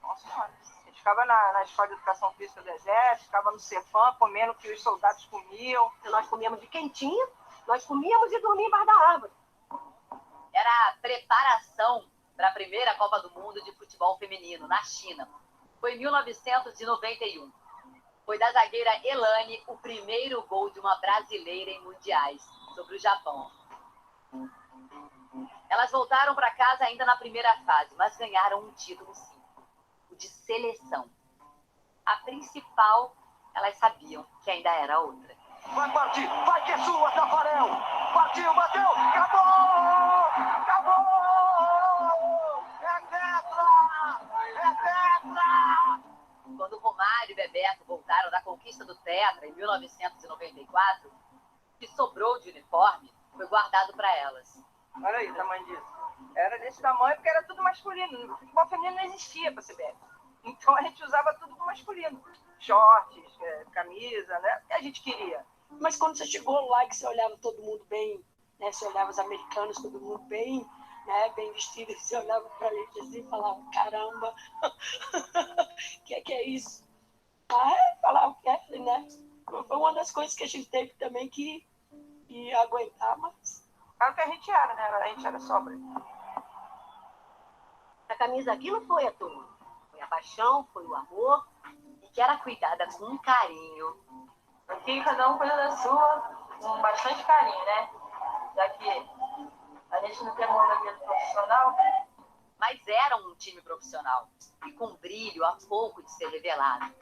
Nossa Senhora. A gente ficava na Escola de Educação Física do Exército, ficava no Cefam, comendo o que os soldados comiam. Nós comíamos de quentinho, nós comíamos e dormíamos embaixo da árvore. Era a preparação para a primeira Copa do Mundo de futebol feminino, na China. Foi em 1991. Foi da zagueira Elane o primeiro gol de uma brasileira em mundiais, sobre o Japão. Elas voltaram para casa ainda na primeira fase, mas ganharam um título sim, o de seleção. A principal, elas sabiam que ainda era outra. Vai partir, vai que é sua, Tafarel! Partiu, bateu, acabou! Acabou! É tetra! É tetra! Quando Romário e Bebeto voltaram da conquista do Tetra em 1994, o que sobrou de uniforme foi guardado para elas. Olha aí o tamanho disso. Era desse tamanho porque era tudo masculino. O futebol feminino não existia para a CBF. Então a gente usava tudo masculino. Shorts, camisa, né? O que a gente queria. Mas quando você chegou lá, que você olhava todo mundo bem, né? Você olhava os americanos, todo mundo bem, né? Bem vestido, você olhava para eles assim e falava, caramba, que é isso? Falava que é, né? Foi uma das coisas que a gente teve também que aguentar, mas... Era o que a gente era, né? A gente era sóbrio. A camisa aqui não foi a turma. Foi a paixão, foi o amor. E que era cuidada com carinho. Aqui cada um cuida da sua, com bastante carinho, né? Já que a gente não tem mão da vida profissional. Mas era um time profissional. E com brilho a pouco de ser revelado.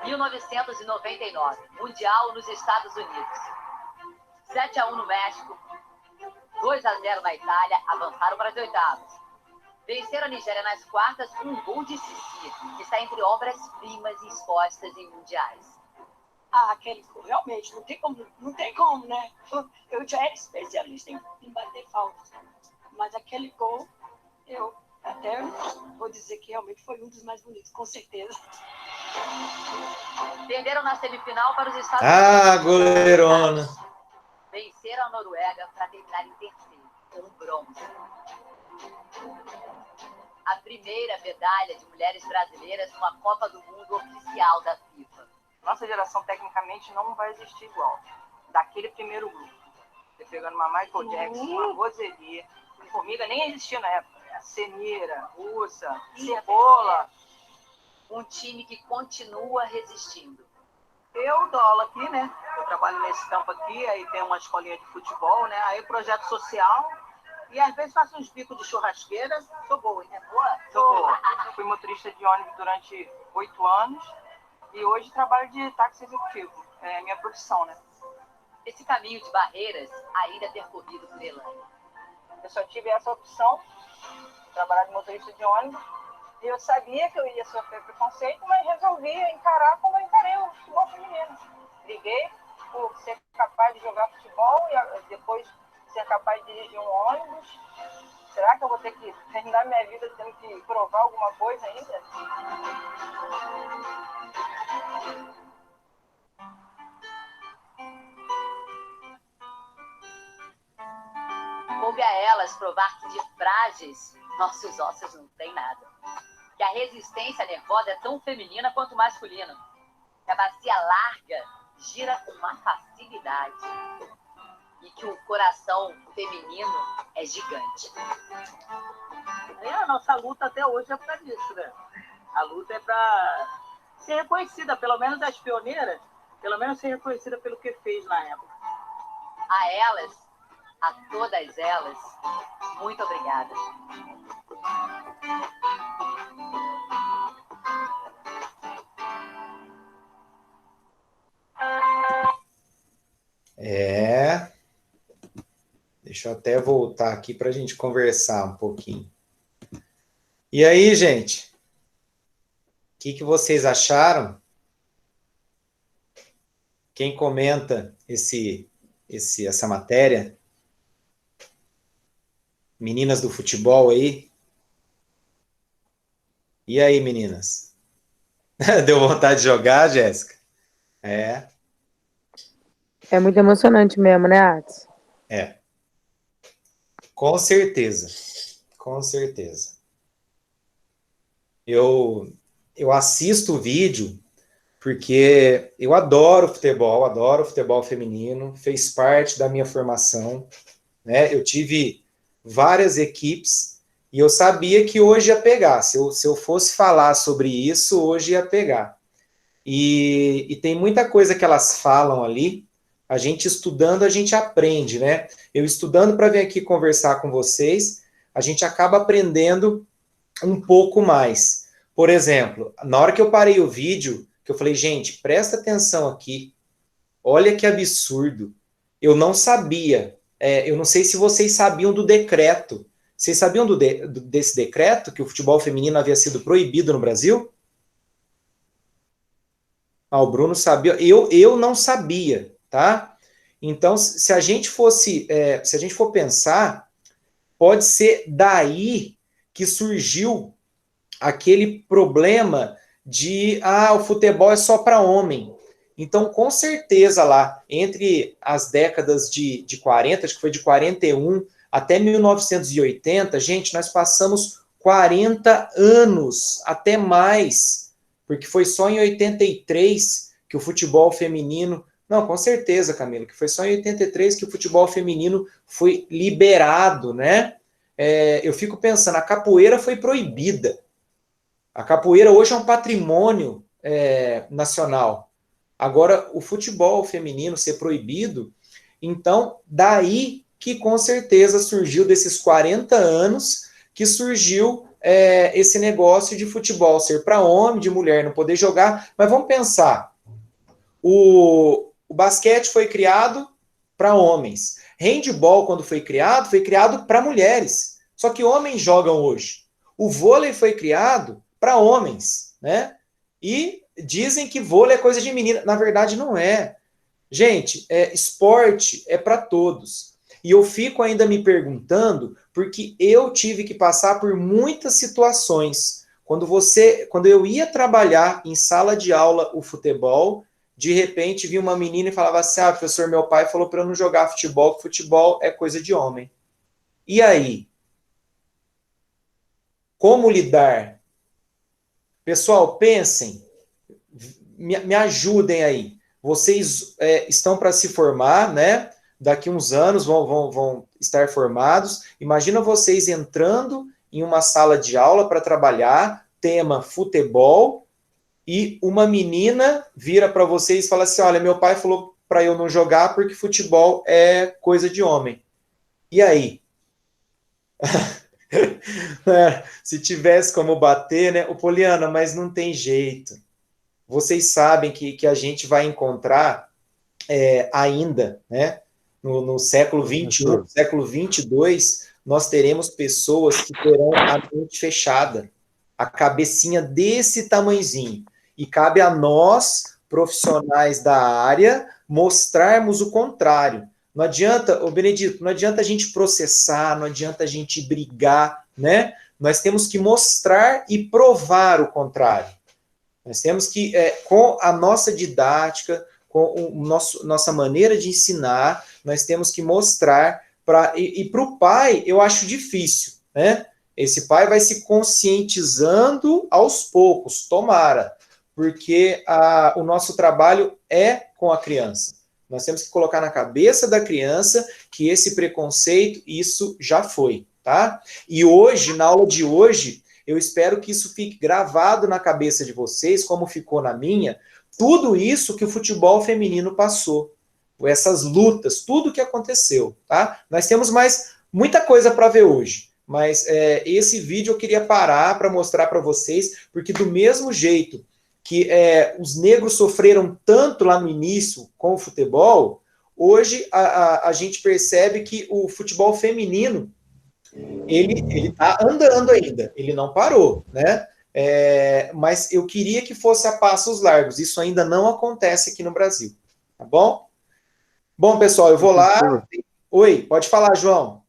1999, Mundial nos Estados Unidos. 7-1 no México, 2-0 na Itália, avançaram para as oitavas. Venceram a Nigéria nas quartas com um gol de Cici, que está entre obras-primas expostas em mundiais. Aquele gol, realmente, não tem como, né? Eu já era especialista em bater faltas, mas aquele gol, eu até vou dizer que realmente foi um dos mais bonitos, com certeza. Perderam na semifinal para os Estados Unidos. Goleirona. Venceram a Noruega para terminar em terceiro, com bronze. A primeira medalha de mulheres brasileiras numa Copa do Mundo oficial da FIFA. Nossa geração, tecnicamente, não vai existir igual. Daquele primeiro grupo. Você pegando uma Michael Jackson, uma Roseli, Formiga nem existia na época. Ceneira, Russa, Cebola. Um time que continua resistindo. Eu dou aula aqui, né? Eu trabalho nesse campo aqui, aí tem uma escolinha de futebol, né? Aí projeto social. E às vezes faço uns bicos de churrasqueira. Sou boa, né? Boa? Sou boa. Eu fui motorista de ônibus durante 8 anos. E hoje trabalho de táxi executivo. É a minha profissão, né? Esse caminho de barreiras ainda é percorrido por Elane. Eu só tive essa opção, trabalhar de motorista de ônibus. E eu sabia que eu ia sofrer preconceito, mas resolvi encarar como eu encarei o futebol feminino. Briguei por ser capaz de jogar futebol e depois ser capaz de dirigir um ônibus. Será que eu vou ter que terminar minha vida tendo que provar alguma coisa ainda? Coube a elas provar que de frágeis nossos ossos não têm nada. Que a resistência nervosa é tão feminina quanto masculina. Que a bacia larga gira com uma facilidade. E que o coração feminino é gigante. E a nossa luta até hoje é para isso, né? A luta é para ser reconhecida, pelo menos as pioneiras, pelo menos ser reconhecida pelo que fez na época. A elas, a todas elas, muito obrigada. Deixa eu até voltar aqui para a gente conversar um pouquinho. E aí, gente? O que vocês acharam? Quem comenta essa matéria? Meninas do futebol aí? E aí, meninas? Deu vontade de jogar, Jéssica? É muito emocionante mesmo, né, Atos? É. Com certeza. Com certeza. Eu assisto o vídeo porque eu adoro futebol feminino, fez parte da minha formação, né? Eu tive várias equipes e eu sabia que hoje ia pegar. Se eu fosse falar sobre isso, hoje ia pegar. E tem muita coisa que elas falam ali, a gente estudando, a gente aprende, né? Eu estudando para vir aqui conversar com vocês, a gente acaba aprendendo um pouco mais. Por exemplo, na hora que eu parei o vídeo, que eu falei, gente, presta atenção aqui, olha que absurdo. Eu não sabia, eu não sei se vocês sabiam do decreto. Vocês sabiam desse decreto, que o futebol feminino havia sido proibido no Brasil? O Bruno sabia, eu não sabia, tá? Então, se a gente for pensar, pode ser daí que surgiu aquele problema de o futebol é só para homem. Então, com certeza lá, entre as décadas de 40, acho que foi de 41 até 1980, gente, nós passamos 40 anos, até mais, porque foi só em 83 que o futebol feminino... Não, com certeza, Camila, que foi só em 83 que o futebol feminino foi liberado, né? Eu fico pensando, a capoeira foi proibida. A capoeira hoje é um patrimônio nacional. Agora, o futebol feminino ser proibido, então, daí que com certeza surgiu, desses 40 anos, que surgiu esse negócio de futebol ser para homem, de mulher não poder jogar. Mas vamos pensar, o basquete foi criado para homens. Handball, quando foi criado para mulheres. Só que homens jogam hoje. O vôlei foi criado para homens, né? E dizem que vôlei é coisa de menina. Na verdade, não é. Gente, esporte é para todos. E eu fico ainda me perguntando, porque eu tive que passar por muitas situações. Quando eu ia trabalhar em sala de aula o futebol, de repente vi uma menina e falava assim, professor, meu pai falou para eu não jogar futebol, que futebol é coisa de homem. E aí? Como lidar? Pessoal, pensem, me ajudem aí. Vocês estão para se formar, né? Daqui uns anos vão estar formados. Imagina vocês entrando em uma sala de aula para trabalhar, tema futebol, e uma menina vira para vocês e fala assim, olha, meu pai falou para eu não jogar porque futebol é coisa de homem. E aí? Se tivesse como bater, né? Poliana, mas não tem jeito. Vocês sabem que a gente vai encontrar ainda, né? No século XXI, século XXII, nós teremos pessoas que terão a mente fechada, a cabecinha desse tamanhozinho. E cabe a nós, profissionais da área, mostrarmos o contrário. Não adianta, Benedito, não adianta a gente processar, não adianta a gente brigar, né? Nós temos que mostrar e provar o contrário. Nós temos que, com a nossa didática, com nossa maneira de ensinar, nós temos que mostrar e para o pai, eu acho difícil, né? Esse pai vai se conscientizando aos poucos, tomara, porque o nosso trabalho é com a criança. Nós temos que colocar na cabeça da criança que esse preconceito, isso já foi, tá? E hoje, na aula de hoje, eu espero que isso fique gravado na cabeça de vocês, como ficou na minha, tudo isso que o futebol feminino passou, essas lutas, tudo que aconteceu, tá? Nós temos mais muita coisa para ver hoje, mas esse vídeo eu queria parar para mostrar para vocês, porque do mesmo jeito que os negros sofreram tanto lá no início com o futebol, hoje a gente percebe que o futebol feminino, ele está andando ainda, ele não parou, né? Mas eu queria que fosse a passos largos, isso ainda não acontece aqui no Brasil, tá bom? Bom, pessoal, eu vou lá... Oi, pode falar, João.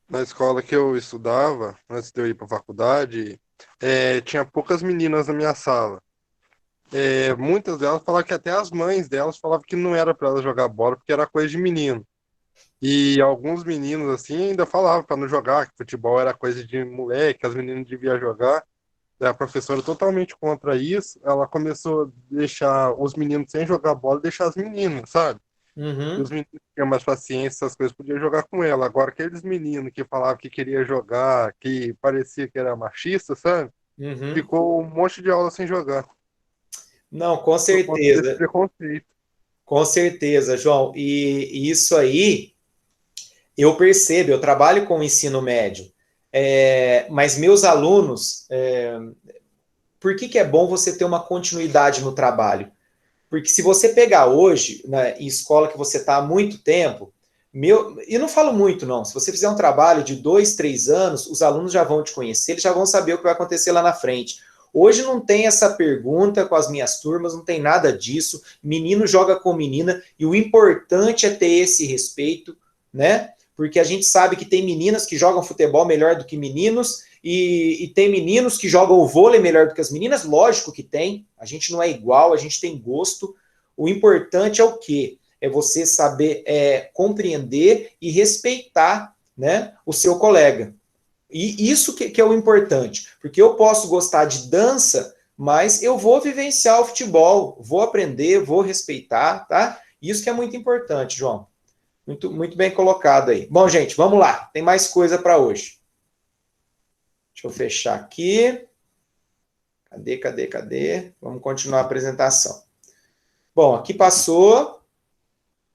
Na escola que eu estudava, antes de eu ir para a faculdade, tinha poucas meninas na minha sala. muitas delas falavam que até as mães delas falavam que não era para elas jogar bola porque era coisa de menino. E alguns meninos, assim, ainda falavam para não jogar, que futebol era coisa de moleque, que as meninas deviam jogar. E a professora totalmente contra isso, ela começou a deixar os meninos sem jogar bola e deixar as meninas, sabe? E os meninos que tinham mais paciência, essas coisas, podiam jogar com ela. Agora, aqueles meninos que falavam que queria jogar, que parecia que era machista, sabe? Ficou um monte de aula sem jogar. Não, com certeza. Preconceito. Com certeza, João. E isso aí, eu percebo, eu trabalho com o ensino médio, mas meus alunos, por que é bom você ter uma continuidade no trabalho? Porque se você pegar hoje, em escola que você está há muito tempo, e não falo muito não, se você fizer um trabalho de 2, 3 anos, os alunos já vão te conhecer, eles já vão saber o que vai acontecer lá na frente. Hoje não tem essa pergunta com as minhas turmas, não tem nada disso, menino joga com menina, e o importante é ter esse respeito, né? Porque a gente sabe que tem meninas que jogam futebol melhor do que meninos, e tem meninos que jogam o vôlei melhor do que as meninas, lógico que tem, a gente não é igual, a gente tem gosto. O importante é o quê? É você saber compreender e respeitar, né, o seu colega. E isso que é o importante, porque eu posso gostar de dança, mas eu vou vivenciar o futebol, vou aprender, vou respeitar, tá? Isso que é muito importante, João. Muito, muito bem colocado aí. Bom, gente, vamos lá. Tem mais coisa para hoje. Deixa eu fechar aqui. Cadê? Vamos continuar a apresentação. Bom, aqui passou.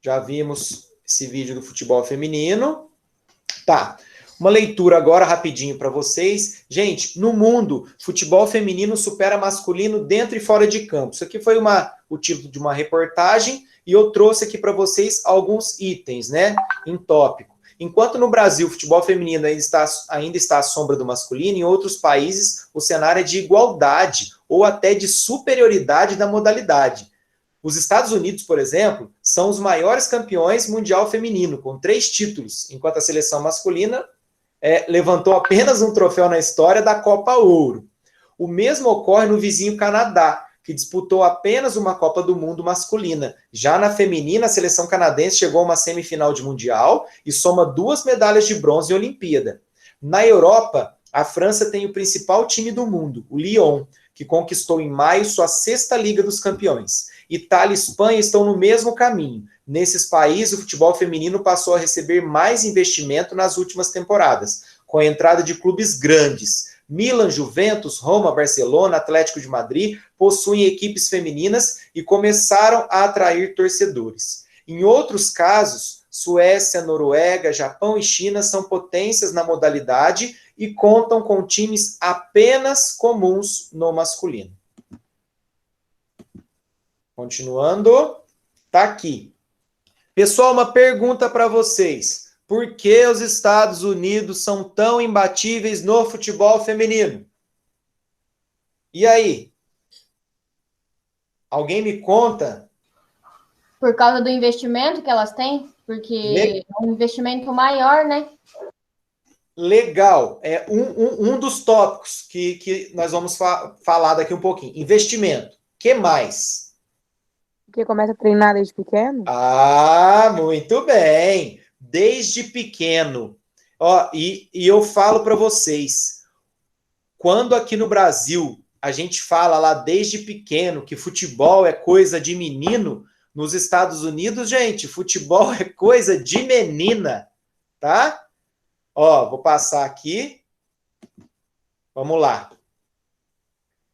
Já vimos esse vídeo do futebol feminino. Tá. Uma leitura agora rapidinho para vocês. Gente, no mundo, futebol feminino supera masculino dentro e fora de campo. Isso aqui foi o título de uma reportagem e eu trouxe aqui para vocês alguns itens, né, em tópico. Enquanto no Brasil o futebol feminino ainda está à sombra do masculino, em outros países o cenário é de igualdade ou até de superioridade da modalidade. Os Estados Unidos, por exemplo, são os maiores campeões mundial feminino, com 3 títulos, enquanto a seleção masculina levantou apenas um troféu na história da Copa Ouro. O mesmo ocorre no vizinho Canadá, que disputou apenas uma Copa do Mundo masculina. Já na feminina, a seleção canadense chegou a uma semifinal de Mundial e soma 2 medalhas de bronze em Olimpíada. Na Europa, a França tem o principal time do mundo, o Lyon, que conquistou em maio sua 6ª Liga dos Campeões. Itália e Espanha estão no mesmo caminho. Nesses países, o futebol feminino passou a receber mais investimento nas últimas temporadas, com a entrada de clubes grandes. Milan, Juventus, Roma, Barcelona, Atlético de Madrid possuem equipes femininas e começaram a atrair torcedores. Em outros casos, Suécia, Noruega, Japão e China são potências na modalidade e contam com times apenas comuns no masculino. Continuando, tá aqui. Pessoal, uma pergunta para vocês. Por que os Estados Unidos são tão imbatíveis no futebol feminino? E aí? Alguém me conta? Por causa do investimento que elas têm, porque é um investimento maior, né? Legal. É um dos tópicos que nós vamos falar daqui um pouquinho. Investimento. O que mais? Porque começa a treinar desde pequeno? Ah, muito bem. Desde pequeno. Ó, e eu falo para vocês, quando aqui no Brasil a gente fala lá desde pequeno que futebol é coisa de menino, nos Estados Unidos, gente, futebol é coisa de menina, tá? Ó, vou passar aqui. Vamos lá.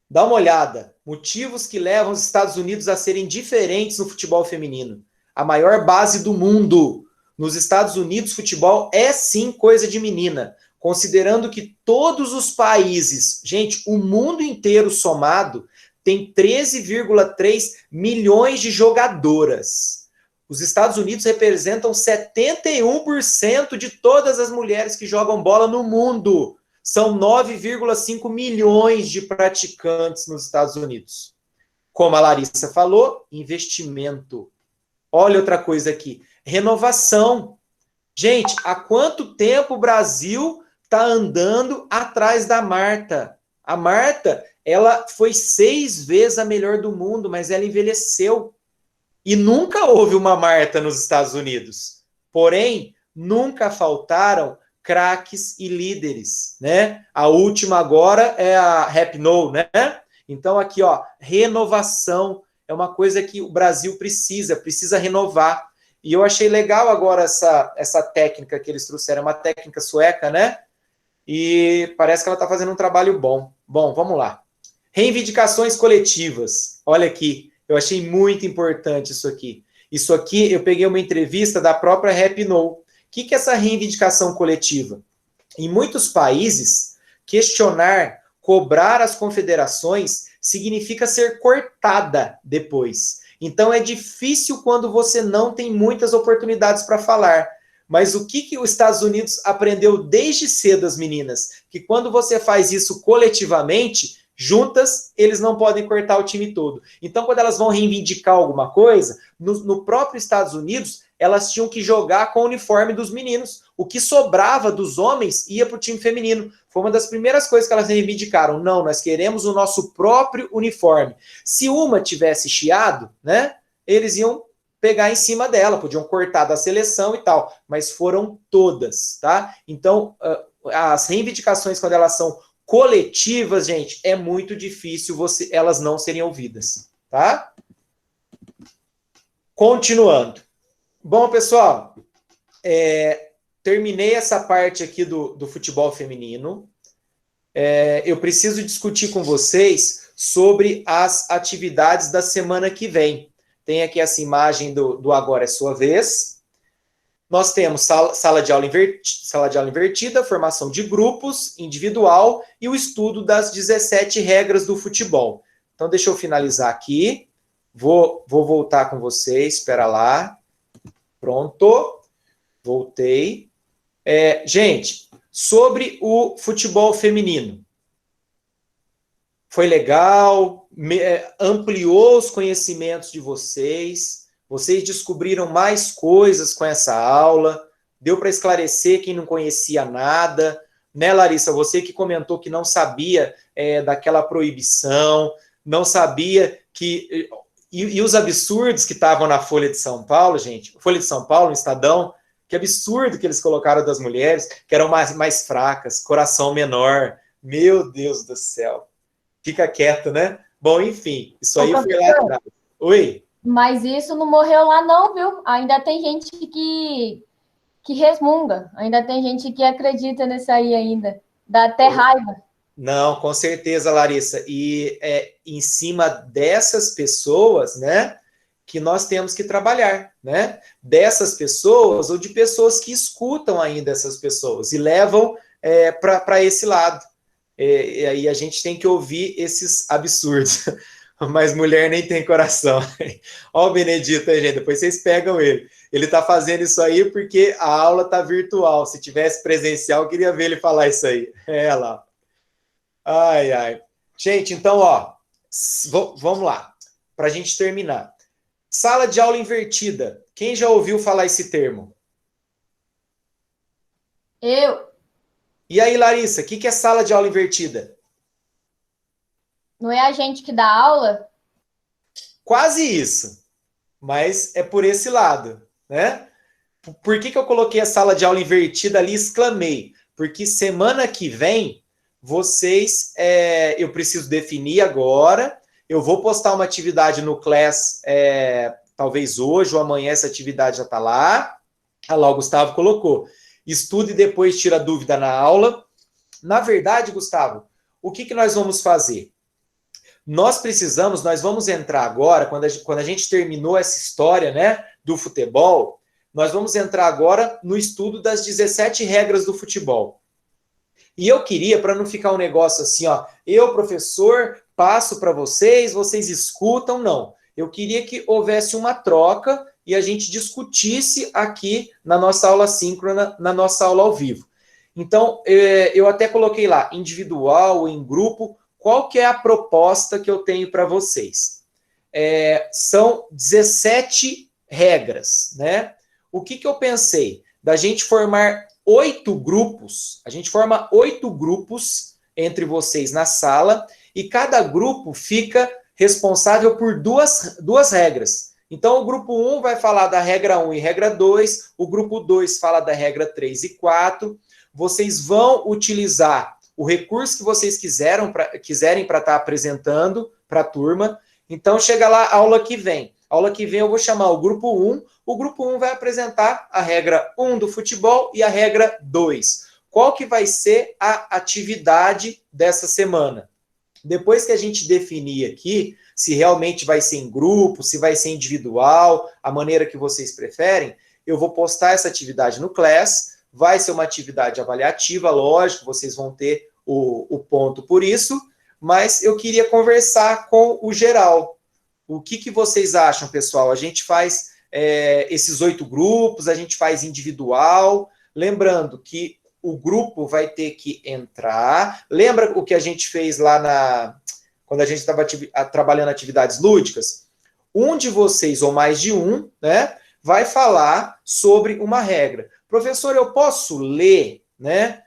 Dá uma olhada. Motivos que levam os Estados Unidos a serem diferentes no futebol feminino. A maior base do mundo. Nos Estados Unidos, futebol é sim coisa de menina. Considerando que todos os países, gente, o mundo inteiro somado, tem 13,3 milhões de jogadoras. Os Estados Unidos representam 71% de todas as mulheres que jogam bola no mundo. São 9,5 milhões de praticantes nos Estados Unidos. Como a Larissa falou, investimento. Olha outra coisa aqui. Renovação. Gente, há quanto tempo o Brasil está andando atrás da Marta? A Marta, ela foi 6 vezes a melhor do mundo, mas ela envelheceu. E nunca houve uma Marta nos Estados Unidos. Porém, nunca faltaram craques e líderes, né? A última agora é a Rapinoe, né? Então aqui, ó, renovação é uma coisa que o Brasil precisa renovar. E eu achei legal agora essa técnica que eles trouxeram, uma técnica sueca, né? E parece que ela está fazendo um trabalho bom. Bom, vamos lá. Reivindicações coletivas. Olha aqui, eu achei muito importante isso aqui. Isso aqui, eu peguei uma entrevista da própria Rapinoe. O que é essa reivindicação coletiva? Em muitos países, questionar, cobrar as confederações significa ser cortada depois. Então é difícil quando você não tem muitas oportunidades para falar. Mas o que os Estados Unidos aprendeu desde cedo, as meninas? Que quando você faz isso coletivamente, juntas, eles não podem cortar o time todo. Então, quando elas vão reivindicar alguma coisa, no próprio Estados Unidos, elas tinham que jogar com o uniforme dos meninos. O que sobrava dos homens ia para o time feminino. Foi uma das primeiras coisas que elas reivindicaram. Não, nós queremos o nosso próprio uniforme. Se uma tivesse chiado, né, eles iam pegar em cima dela, podiam cortar da seleção e tal, mas foram todas, tá? Então, as reivindicações, quando elas são coletivas, gente, é muito difícil elas não serem ouvidas, tá? Continuando. Bom, pessoal, terminei essa parte aqui do futebol feminino. Eu preciso discutir com vocês sobre as atividades da semana que vem. Tem aqui essa imagem do Agora é Sua Vez. Nós temos sala de aula invertida, formação de grupos, individual e o estudo das 17 regras do futebol. Então, deixa eu finalizar aqui. Vou voltar com vocês, espera lá. Pronto. Voltei. Gente, sobre o futebol feminino. Foi legal, ampliou os conhecimentos de vocês descobriram mais coisas com essa aula, deu para esclarecer quem não conhecia nada, né, Larissa? Você que comentou que não sabia daquela proibição, não sabia que... E os absurdos que estavam na Folha de São Paulo, gente, Folha de São Paulo, no Estadão, que absurdo que eles colocaram das mulheres, que eram mais fracas, coração menor, meu Deus do céu. Fica quieto, né? Bom, enfim, isso aí foi lá atrás. Oi? Mas isso não morreu lá não, viu? Ainda tem gente que resmunga, ainda tem gente que acredita nisso aí ainda. Dá até raiva. Não, com certeza, Larissa. E em cima dessas pessoas, né, que nós temos que trabalhar, né? Dessas pessoas ou de pessoas que escutam ainda essas pessoas e levam para esse lado. E aí a gente tem que ouvir esses absurdos. Mas mulher nem tem coração. Ó o Benedito aí, gente, depois vocês pegam ele. Ele tá fazendo isso aí porque a aula tá virtual. Se tivesse presencial, eu queria ver ele falar isso aí. Lá. Ai, ai. Gente, então, ó, vamos lá, para a gente terminar. Sala de aula invertida. Quem já ouviu falar esse termo? Eu. E aí, Larissa, o que é sala de aula invertida? Não é a gente que dá aula? Quase isso, mas é por esse lado, né? Por que eu coloquei a sala de aula invertida ali e exclamei? Porque semana que vem, vocês, eu preciso definir agora, eu vou postar uma atividade no Class, talvez hoje ou amanhã essa atividade já está lá. Olha lá, o Gustavo colocou. Estude e depois tira dúvida na aula. Na verdade, Gustavo, o que nós vamos fazer? Nós vamos entrar agora, quando a gente terminou essa história, né, do futebol, nós vamos entrar agora no estudo das 17 regras do futebol. E eu queria, para não ficar um negócio assim, ó, eu, professor, passo para vocês escutam, não. Eu queria que houvesse uma troca e a gente discutisse aqui na nossa aula síncrona, na nossa aula ao vivo. Então, eu até coloquei lá, individual, em grupo. Qual que é a proposta que eu tenho para vocês? São 17 regras, né? O que eu pensei? Da gente formar 8 grupos, a gente forma 8 grupos entre vocês na sala, e cada grupo fica responsável por duas regras. Então, o grupo 1 vai falar da regra 1 e regra 2, o grupo 2 fala da regra 3 e 4. Vocês vão utilizar o recurso que vocês quiserem para estar apresentando para a turma. Então, chega lá, aula que vem. Aula que vem eu vou chamar o grupo 1. O grupo 1 vai apresentar a regra 1 do futebol e a regra 2. Qual que vai ser a atividade dessa semana? Depois que a gente definir aqui se realmente vai ser em grupo, se vai ser individual, a maneira que vocês preferem, eu vou postar essa atividade no Class. Vai ser uma atividade avaliativa, lógico, vocês vão ter o ponto por isso, mas eu queria conversar com o geral. O que vocês acham, pessoal? A gente faz esses 8 grupos, a gente faz individual, lembrando que o grupo vai ter que entrar. Lembra o que a gente fez lá quando a gente estava trabalhando atividades lúdicas? Um de vocês, ou mais de um, né, vai falar sobre uma regra. Professor, eu posso ler, né?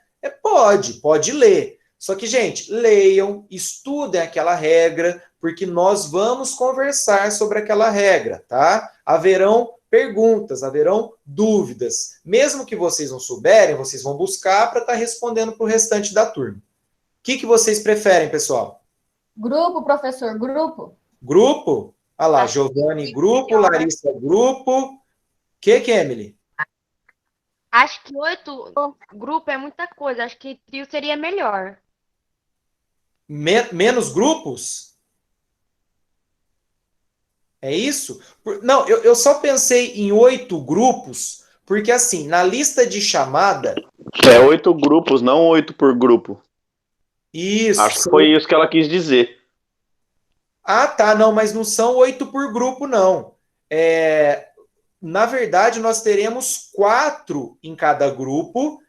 Pode ler. Só que, gente, leiam, estudem aquela regra, porque nós vamos conversar sobre aquela regra, tá? Haverão perguntas, haverão dúvidas. Mesmo que vocês não souberem, vocês vão buscar para estar respondendo para o restante da turma. O que vocês preferem, pessoal? Grupo, professor, grupo. Grupo? Olha lá, Giovanni, grupo, Larissa, grupo. Emily? Acho que 8 grupos é muita coisa. Acho que trio seria melhor. Menos grupos? É isso? Não, eu só pensei em 8 grupos, porque assim, na lista de chamada... É 8 grupos, não 8 por grupo. Isso. Acho que foi isso que ela quis dizer. Ah, tá, não, mas não são 8 por grupo, não. Na verdade, nós teremos 4 em cada grupo,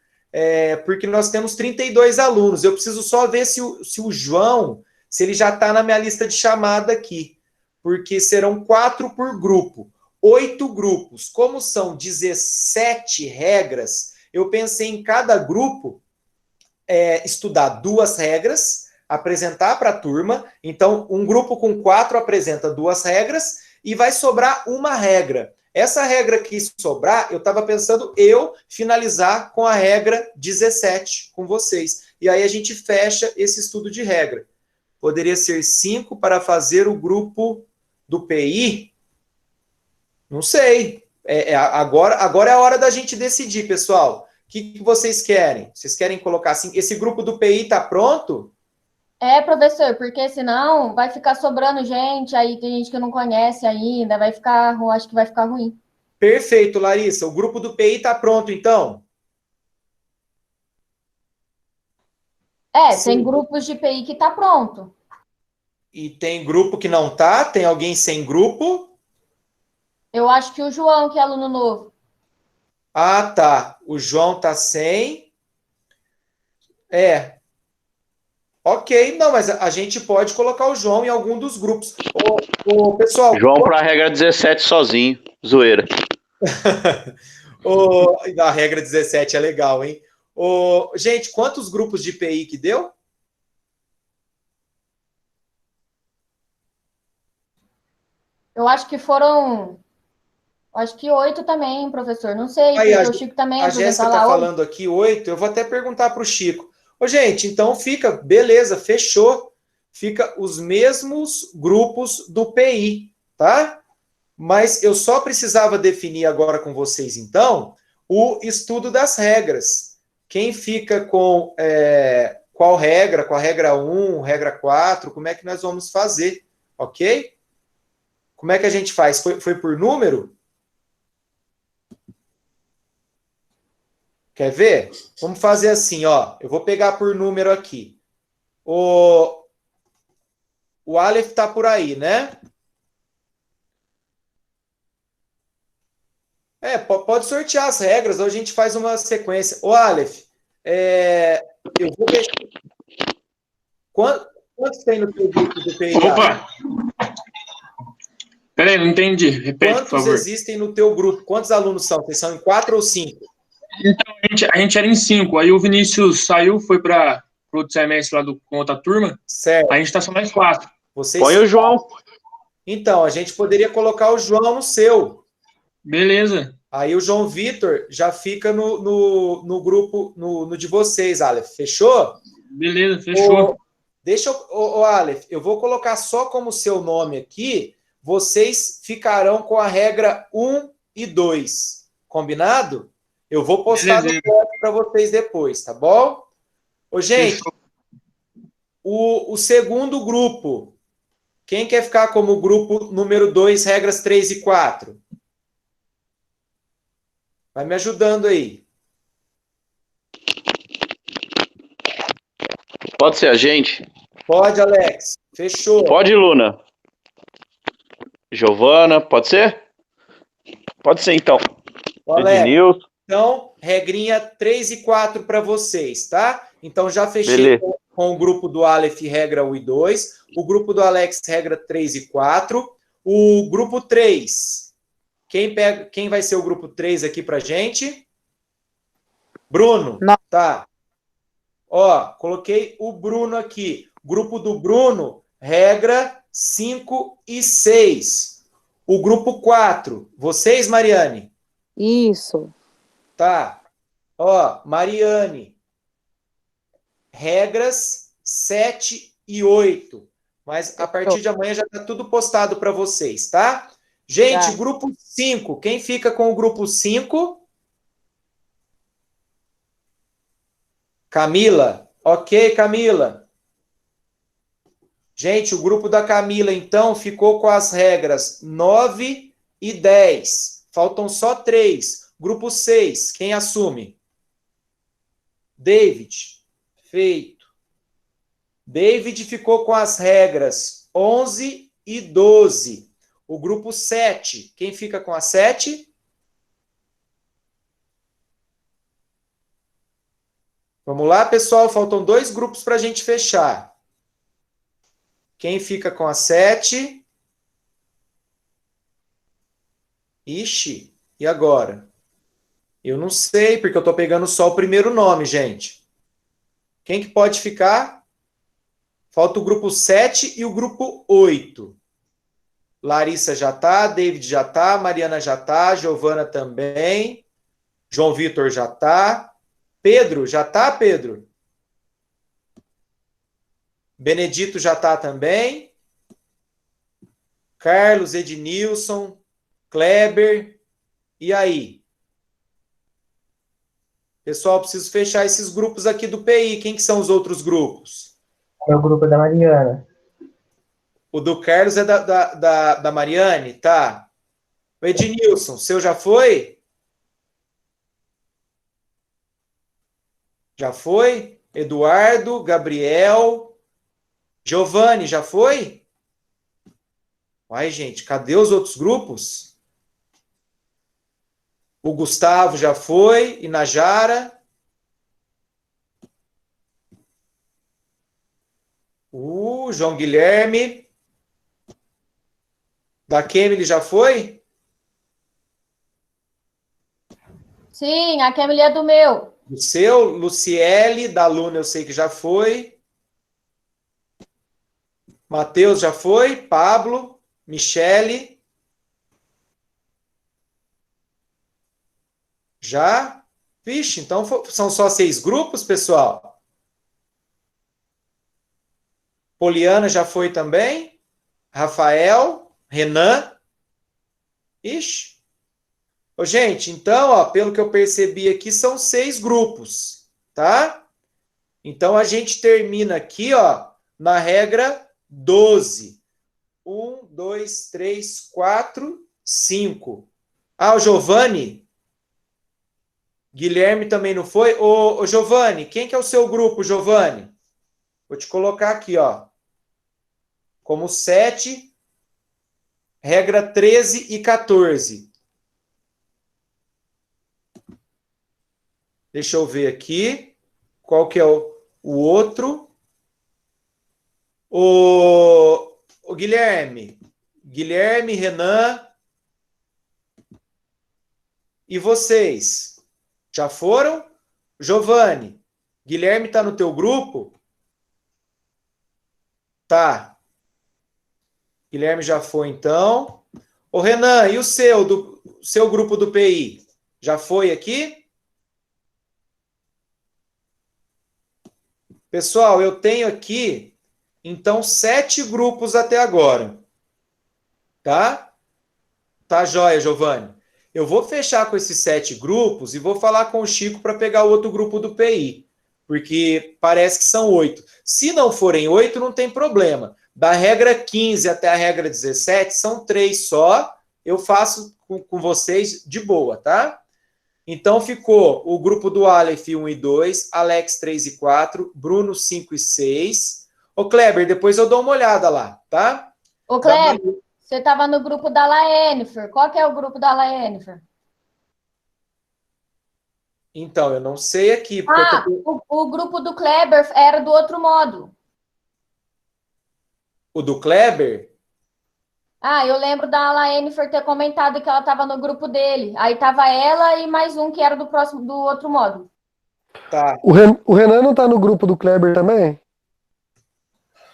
porque nós temos 32 alunos. Eu preciso só ver se o João, se ele já está na minha lista de chamada aqui, porque serão 4 por grupo. 8 grupos. Como são 17 regras, eu pensei em cada grupo estudar 2 regras, apresentar para a turma. Então, um grupo com 4 apresenta 2 regras e vai sobrar uma regra. Essa regra que sobrar, eu estava pensando finalizar com a regra 17 com vocês. E aí a gente fecha esse estudo de regra. Poderia ser 5 para fazer o grupo do PI? Não sei. Agora é a hora da gente decidir, pessoal. O que vocês querem? Vocês querem colocar assim? Esse grupo do PI está pronto? Professor, porque senão vai ficar sobrando gente, aí tem gente que não conhece ainda, acho que vai ficar ruim. Perfeito, Larissa. O grupo do PI está pronto, então? Tem grupos de PI que está pronto. E tem grupo que não tá? Tem alguém sem grupo? Eu acho que o João, que é aluno novo. Ah, tá. O João tá sem. Ok, não, mas a gente pode colocar o João em algum dos grupos. Pessoal... João para a regra 17 sozinho, zoeira. A regra 17 é legal, hein? Gente, quantos grupos de PI que deu? Eu acho que foram... Acho que 8 também, professor. Não sei, Aí, porque o Chico também a Jéssica está falando aqui 8. Eu vou até perguntar para o Chico. Gente, então beleza, fechou. Fica os mesmos grupos do PI, tá? Mas eu só precisava definir agora com vocês, então, o estudo das regras. Quem fica com qual regra? Com a regra 1, regra 4, como é que nós vamos fazer, ok? Como é que a gente faz? Foi por número? Quer ver? Vamos fazer assim, ó. Eu vou pegar por número aqui. O Aleph tá por aí, né? Pode sortear as regras, ou a gente faz uma sequência. O Aleph, eu vou deixar... Quantos tem no teu grupo do PIA? Opa! Peraí, não entendi. Repete, por favor. Quantos existem no teu grupo? Quantos alunos são? Vocês são em 4 ou 5? Então, a gente era em 5. Aí o Vinícius saiu, foi para pro outro semestre lá com outra turma. Certo. A gente tá só mais 4. Põe o João. Então, a gente poderia colocar o João no seu. Beleza. Aí o João Vitor já fica no grupo, no de vocês, Aleph. Fechou? Beleza, fechou. Deixa eu, Aleph, eu vou colocar só como seu nome aqui. Vocês ficarão com a regra 1 e 2. Combinado? Eu vou postar no blog para vocês depois, tá bom? Ô, gente, o segundo grupo. Quem quer ficar como grupo número 2, regras 3 e 4? Vai me ajudando aí. Pode ser a gente? Pode, Alex. Fechou. Pode, Luna. Giovana, pode ser? Pode ser, então. Alex, Ednilson. então, regrinha 3 e 4 para vocês, tá? Então, já fechei Beleza. com o grupo do Aleph, regra 1 e 2. O grupo do Alex, regra 3 e 4. O grupo 3. Quem vai ser o grupo 3 aqui pra gente? Bruno. Não. Tá. Ó, coloquei o Bruno aqui. Grupo do Bruno, regra 5 e 6. O grupo 4. Vocês, Mariane? Isso. Tá. Ó, Mariane. Regras 7 e 8. Mas a partir de amanhã já está tudo postado para vocês, tá? Gente, Tá. grupo 5. Quem fica com o grupo 5? Camila. Ok, Camila. Gente, o grupo da Camila, então, ficou com as regras 9 e 10. Faltam só 3. Grupo 6, quem assume? David. Feito. David ficou com as regras 11 e 12. O grupo 7, quem fica com a 7? Vamos lá, pessoal, faltam 2 grupos para a gente fechar. Quem fica com a 7? Ixi, e agora? Eu não sei, porque eu estou pegando só o primeiro nome, gente. Quem que pode ficar? Falta o grupo 7 e o grupo 8. Larissa já tá, David já tá, Mariana já tá, Giovana também, João Vitor já tá, Pedro já tá, Pedro? Benedito já tá também, Carlos, Ednilson, Kleber, e aí? Pessoal, preciso fechar esses grupos aqui do PI. Quem que são os outros grupos? É o grupo da Mariana. O do Carlos é da Mariane? Tá. O Ednilson, seu já foi? Já foi? Eduardo, Gabriel, Giovanni, já foi? Uai, gente, cadê os outros grupos? O Gustavo já foi, e Najara. O João Guilherme. Da Kemily já foi? Sim, a Kemily é do meu. Do seu, Luciele, da Luna eu sei que já foi. Matheus já foi, Pablo, Michele. Já? Vixe, então são só 6 grupos, pessoal? Poliana já foi também? Rafael, Renan? Ixi. Ô, gente, então, ó, pelo que eu percebi aqui, são 6 grupos, tá? Então, a gente termina aqui, ó, na regra 12. 1, 2, 3, 4, 5. Ah, o Giovanni? Guilherme também não foi? Ô, Giovanni, quem que é o seu grupo, Giovanni? Vou te colocar aqui, ó. Como 7, regra 13 e 14. Deixa eu ver aqui. Qual que é o outro? O Guilherme. Guilherme, Renan. E vocês? Já foram? Giovanni, Guilherme está no teu grupo? Tá. Guilherme já foi, então. Ô, Renan, e o seu grupo do PI? Já foi aqui? Pessoal, eu tenho aqui, então, 7 grupos até agora. Tá? Tá joia, Giovanni. Eu vou fechar com esses 7 grupos e vou falar com o Chico para pegar o outro grupo do PI, porque parece que são 8. Se não forem 8, não tem problema. Da regra 15 até a regra 17, são 3 só. Eu faço com vocês de boa, tá? Então ficou o grupo do Aleph 1 e 2, Alex 3 e 4, Bruno 5 e 6. Ô, Kleber, depois eu dou uma olhada lá, tá? Ô, Kleber, você estava no grupo da Laenifer. Qual que é o grupo da Laenifer? Então, eu não sei aqui. O grupo do Kleber era do outro módulo. O do Kleber? Eu lembro da Laenifer ter comentado que ela estava no grupo dele. Aí tava ela e mais um que era do outro módulo. Tá. O Renan não tá no grupo do Kleber também?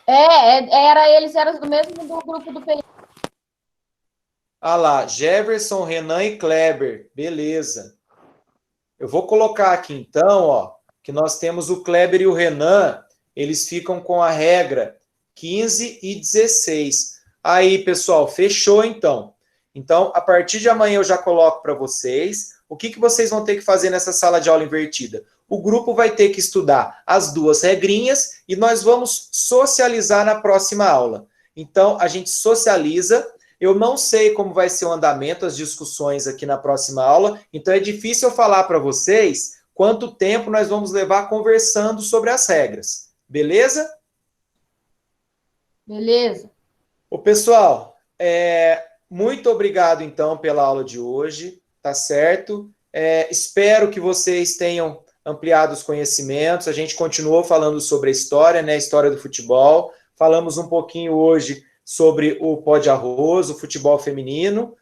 Eles eram do mesmo do grupo do PI. Ah lá, Jefferson, Renan e Kleber. Beleza. Eu vou colocar aqui, então, ó, que nós temos o Kleber e o Renan, eles ficam com a regra 15 e 16. Aí, pessoal, fechou, então. Então, a partir de amanhã eu já coloco para vocês. O que vocês vão ter que fazer nessa sala de aula invertida? O grupo vai ter que estudar as 2 regrinhas e nós vamos socializar na próxima aula. Então, a gente socializa. Eu não sei como vai ser o andamento, as discussões aqui na próxima aula, então é difícil eu falar para vocês quanto tempo nós vamos levar conversando sobre as regras. Beleza? Beleza. Ô, pessoal, muito obrigado, então, pela aula de hoje, tá certo? Espero que vocês tenham ampliado os conhecimentos. A gente continuou falando sobre a história, né? A história do futebol. Falamos um pouquinho hoje sobre o pó de arroz, o futebol feminino.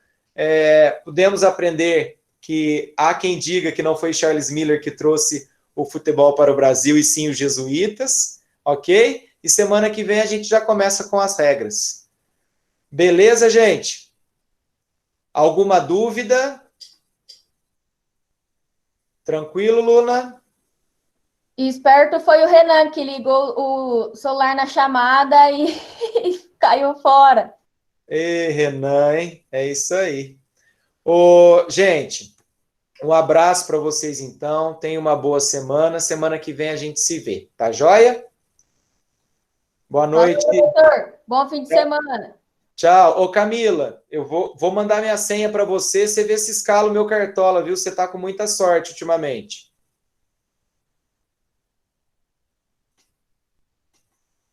Pudemos aprender que há quem diga que não foi Charles Miller que trouxe o futebol para o Brasil, e sim os jesuítas, ok? E semana que vem a gente já começa com as regras. Beleza, gente? Alguma dúvida? Tranquilo, Luna? E esperto foi o Renan que ligou o celular na chamada e caiu fora. Ei, Renan, hein? É isso aí. Gente, um abraço para vocês, então. Tenham uma boa semana. Semana que vem a gente se vê. Tá joia? Boa noite. Valeu, doutor. Bom fim de semana. Tchau. Ô, Camila, eu vou mandar minha senha para você. Você vê se escala o meu cartola, viu? Você tá com muita sorte ultimamente.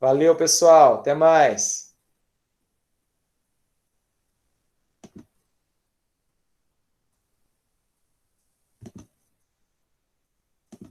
Valeu, pessoal. Até mais.